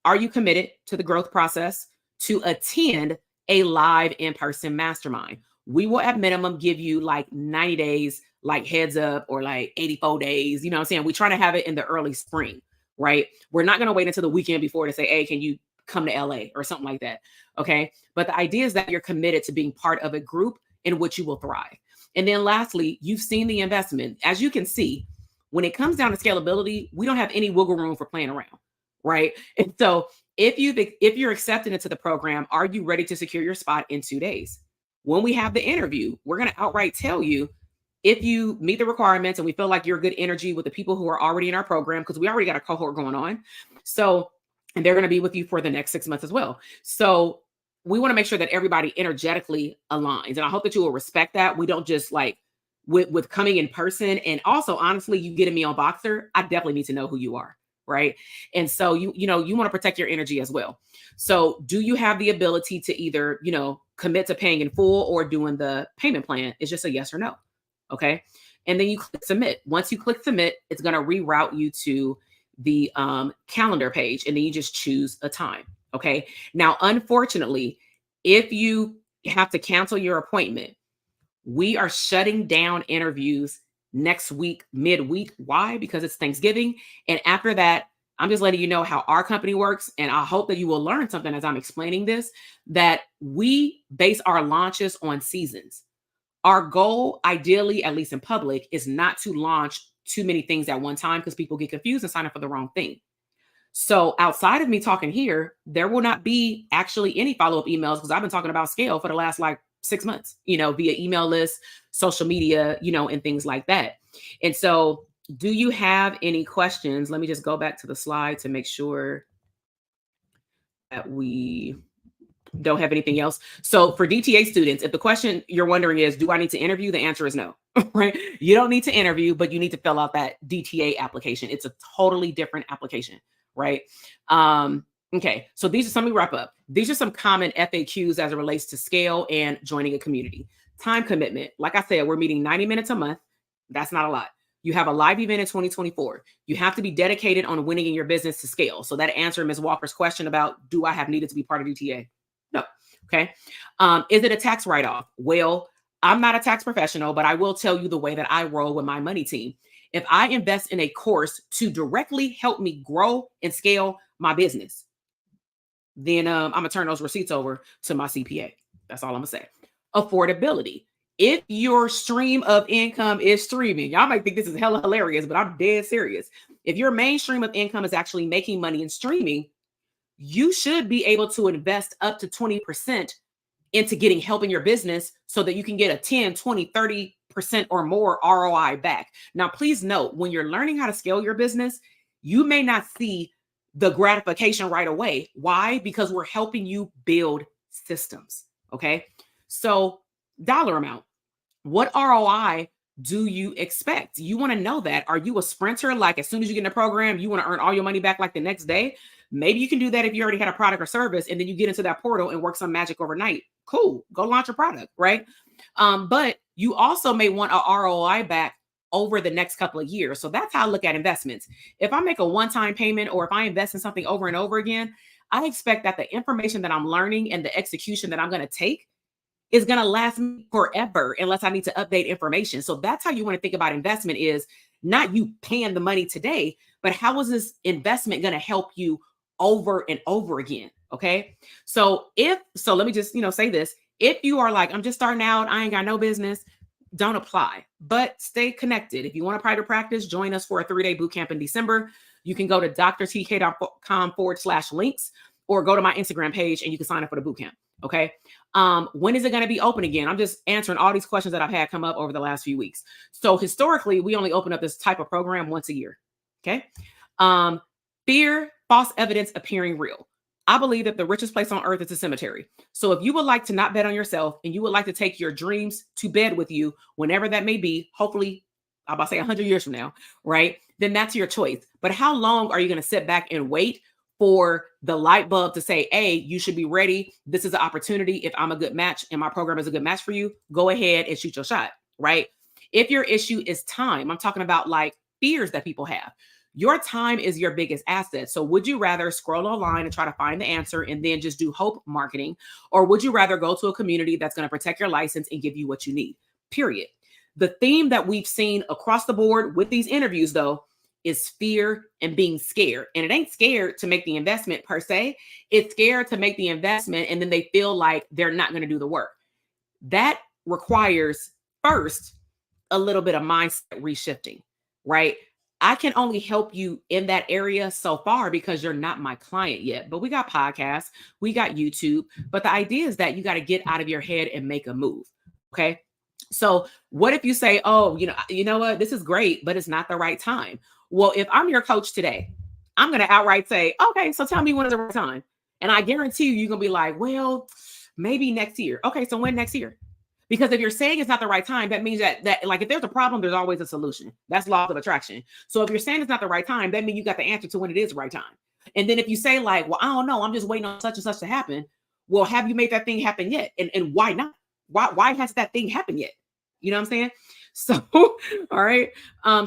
are you committed to the growth process to attend a live in-person mastermind? We will at minimum give you like 90 days, like heads up, or like 84 days. You know what I'm saying? We try to have it in the early spring, right? We're not going to wait until the weekend before to say, hey, can you come to LA or something like that? Okay. But the idea is that you're committed to being part of a group in which you will thrive. And then lastly, you've seen the investment. As you can see, when it comes down to scalability, we don't have any wiggle room for playing around, right? And so if you're accepted into the program, are you ready to secure your spot in 2 days? When we have the interview, we're going to outright tell you if you meet the requirements and we feel like you're good energy with the people who are already in our program, because we already got a cohort going on. So, and they're going to be with you for the next 6 months as well. So we want to make sure that everybody energetically aligns. And I hope that you will respect that. We don't just like with coming in person. And also, honestly, you getting me on Boxer, I definitely need to know who you are. Right. And so you want to protect your energy as well. So do you have the ability to either, commit to paying in full or doing the payment plan? It's just a yes or no. Okay. And then you click submit. Once you click submit, it's going to reroute you to the calendar page, and then you just choose a time. Okay. Now, unfortunately, if you have to cancel your appointment, we are shutting down interviews next week, midweek. Why? Because it's Thanksgiving. And after that, I'm just letting you know how our company works. And I hope that you will learn something as I'm explaining this, that we base our launches on seasons. Our goal, ideally, at least in public, is not to launch too many things at one time, because people get confused and sign up for the wrong thing. So outside of me talking here, there will not be actually any follow-up emails, because I've been talking about scale for the last 6 months, via email lists, social media, and things like that. And so do you have any questions? Let me just go back to the slide to make sure that we don't have anything else. So for DTA students, if the question you're wondering is, do I need to interview? The answer is no, right? You don't need to interview, but you need to fill out that DTA application. It's a totally different application, right? Okay, so let me wrap up. These are some common FAQs as it relates to scale and joining a community. Time commitment. Like I said, we're meeting 90 minutes a month. That's not a lot. You have a live event in 2024. You have to be dedicated on winning in your business to scale. So that answered Ms. Walker's question about, do I have needed to be part of DTA? No. Okay. Is it a tax write-off? Well, I'm not a tax professional, but I will tell you the way that I roll with my money team. If I invest in a course to directly help me grow and scale my business, then I'm gonna turn those receipts over to my CPA. That's all I'm gonna say. Affordability. If your stream of income is streaming, y'all might think this is hella hilarious, but I'm dead serious. If your main stream of income is actually making money in streaming, you should be able to invest up to 20% into getting help in your business so that you can get a 10, 20, 30% or more ROI back. Now, please note, when you're learning how to scale your business, you may not see the gratification right away. Why? Because we're helping you build systems. Okay. So, dollar amount. What ROI do you expect? You want to know that. Are you a sprinter? Like, as soon as you get in the program, you want to earn all your money back like the next day? Maybe you can do that if you already had a product or service, and then you get into that portal and work some magic overnight. Cool. Go launch a product, right? But you also may want a ROI back over the next couple of years. So that's how I look at investments. If I make a one-time payment, or if I invest in something over and over again, I expect that the information that I'm learning and the execution that I'm going to take is going to last me forever unless I need to update information. So that's how you want to think about investment, is not you paying the money today, but how is this investment going to help you over and over again? Okay. So let me just, say this. If you are like, I'm just starting out, I ain't got no business, don't apply, but stay connected. If you want a private practice, join us for a 3-day boot camp in December. You can go to drtk.com/links, or go to my Instagram page and you can sign up for the boot camp. Okay. When is it going to be open again? I'm just answering all these questions that I've had come up over the last few weeks. So historically, we only open up this type of program once a year. Okay. Fear, false evidence appearing real. I believe that the richest place on earth is a cemetery. So if you would like to not bet on yourself, and you would like to take your dreams to bed with you, whenever that may be, hopefully, I'm about to say 100 years from now, right? Then that's your choice. But how long are you going to sit back and wait for the light bulb to say, hey, you should be ready. This is an opportunity. If I'm a good match and my program is a good match for you, go ahead and shoot your shot, right? If your issue is time, I'm talking about like fears that people have. Your time is your biggest asset. So would you rather scroll online and try to find the answer and then just do hope marketing? Or would you rather go to a community that's going to protect your license and give you what you need? Period. The theme that we've seen across the board with these interviews, though, is fear and being scared. And it ain't scared to make the investment per se. It's scared to make the investment and then they feel like they're not going to do the work. That requires first a little bit of mindset reshifting, right? I can only help you in that area so far because you're not my client yet. But we got podcasts, we got YouTube. But the idea is that you got to get out of your head and make a move. Okay. So what if you say, oh, you know what? This is great, but it's not the right time. Well, if I'm your coach today, I'm going to outright say, okay, so tell me when is the right time. And I guarantee you're going to be like, well, maybe next year. Okay. So when next year? Because if you're saying it's not the right time, that means that like if there's a problem, there's always a solution. That's law of attraction. So if you're saying it's not the right time, that means you got the answer to when it is the right time. And then if you say like, well, I don't know, I'm just waiting on such and such to happen. Well, have you made that thing happen yet? And why not? Why hasn't that thing happened yet? You know what I'm saying? So, all right.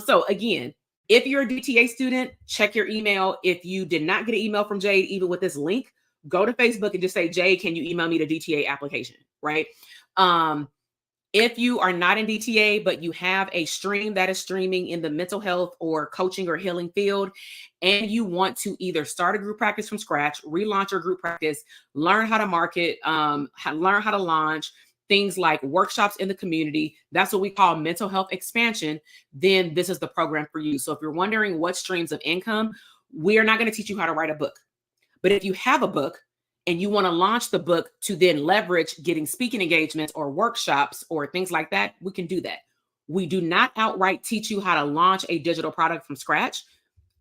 So again, if you're a DTA student, check your email. If you did not get an email from Jade, even with this link, go to Facebook and just say, Jade, can you email me the DTA application? Right. If you are not in DTA, but you have a stream that is streaming in the mental health or coaching or healing field, and you want to either start a group practice from scratch, relaunch your group practice, learn how to market, learn how to launch, things like workshops in the community, that's what we call mental health expansion, then this is the program for you. So if you're wondering what streams of income, we are not going to teach you how to write a book. But if you have a book, and you want to launch the book to then leverage getting speaking engagements or workshops or things like that, we can do that. We do not outright teach you how to launch a digital product from scratch.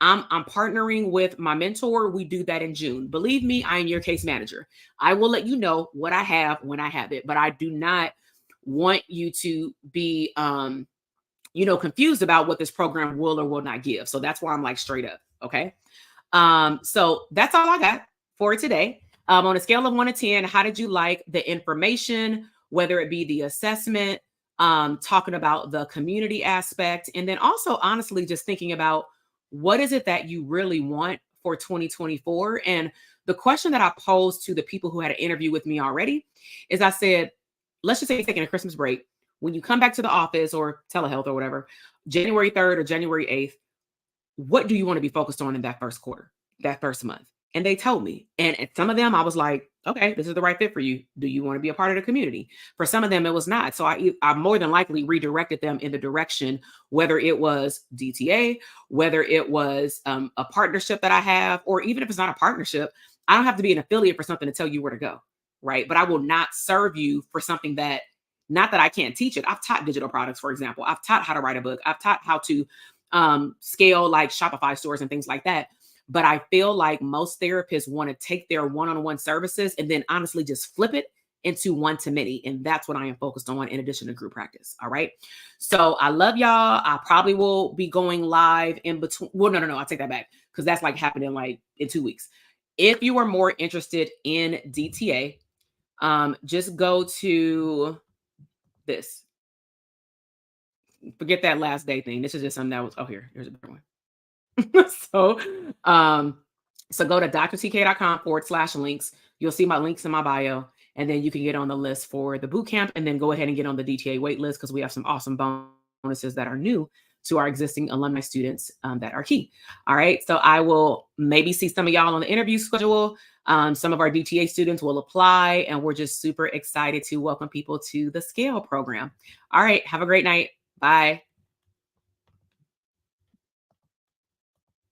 I'm partnering with my mentor. We do that in June. Believe me, I am your case manager. I will let you know what I have when I have it, but I do not want you to be, confused about what this program will or will not give. So that's why I'm like straight up. Okay. So that's all I got for today. On a scale of 1 to 10, how did you like the information, whether it be the assessment, talking about the community aspect, and then also honestly just thinking about what is it that you really want for 2024. And the question that I posed to the people who had an interview with me already is I said, let's just say you're taking a Christmas break. When you come back to the office or telehealth or whatever, January 3rd or January 8th, what do you want to be focused on in that first quarter, that first month? And they told me. And some of them, I was like, okay, this is the right fit for you. Do you want to be a part of the community? For some of them, it was not. So I more than likely redirected them in the direction, whether it was DTA, whether it was a partnership that I have, or even if it's not a partnership, I don't have to be an affiliate for something to tell you where to go. Right. But I will not serve you for something that, not that I can't teach it. I've taught digital products, for example. I've taught how to write a book. I've taught how to scale like Shopify stores and things like that. But I feel like most therapists want to take their one-on-one services and then honestly just flip it into one-to-many. And that's what I am focused on in addition to group practice. All right. So I love y'all. I probably will be going live in between. Well, no, I'll take that back because that's like happening like in 2 weeks. If you are more interested in DTA, just go to this. Forget that last day thing. This is just something that was, here's a better one. so, so go to drtk.com/links. You'll see my links in my bio, and then you can get on the list for the boot camp, and then go ahead and get on the DTA wait list because we have some awesome bonuses that are new to our existing alumni students that are key. All right. So I will maybe see some of y'all on the interview schedule. Some of our DTA students will apply, and we're just super excited to welcome people to the Scale program. All right. Have a great night. Bye.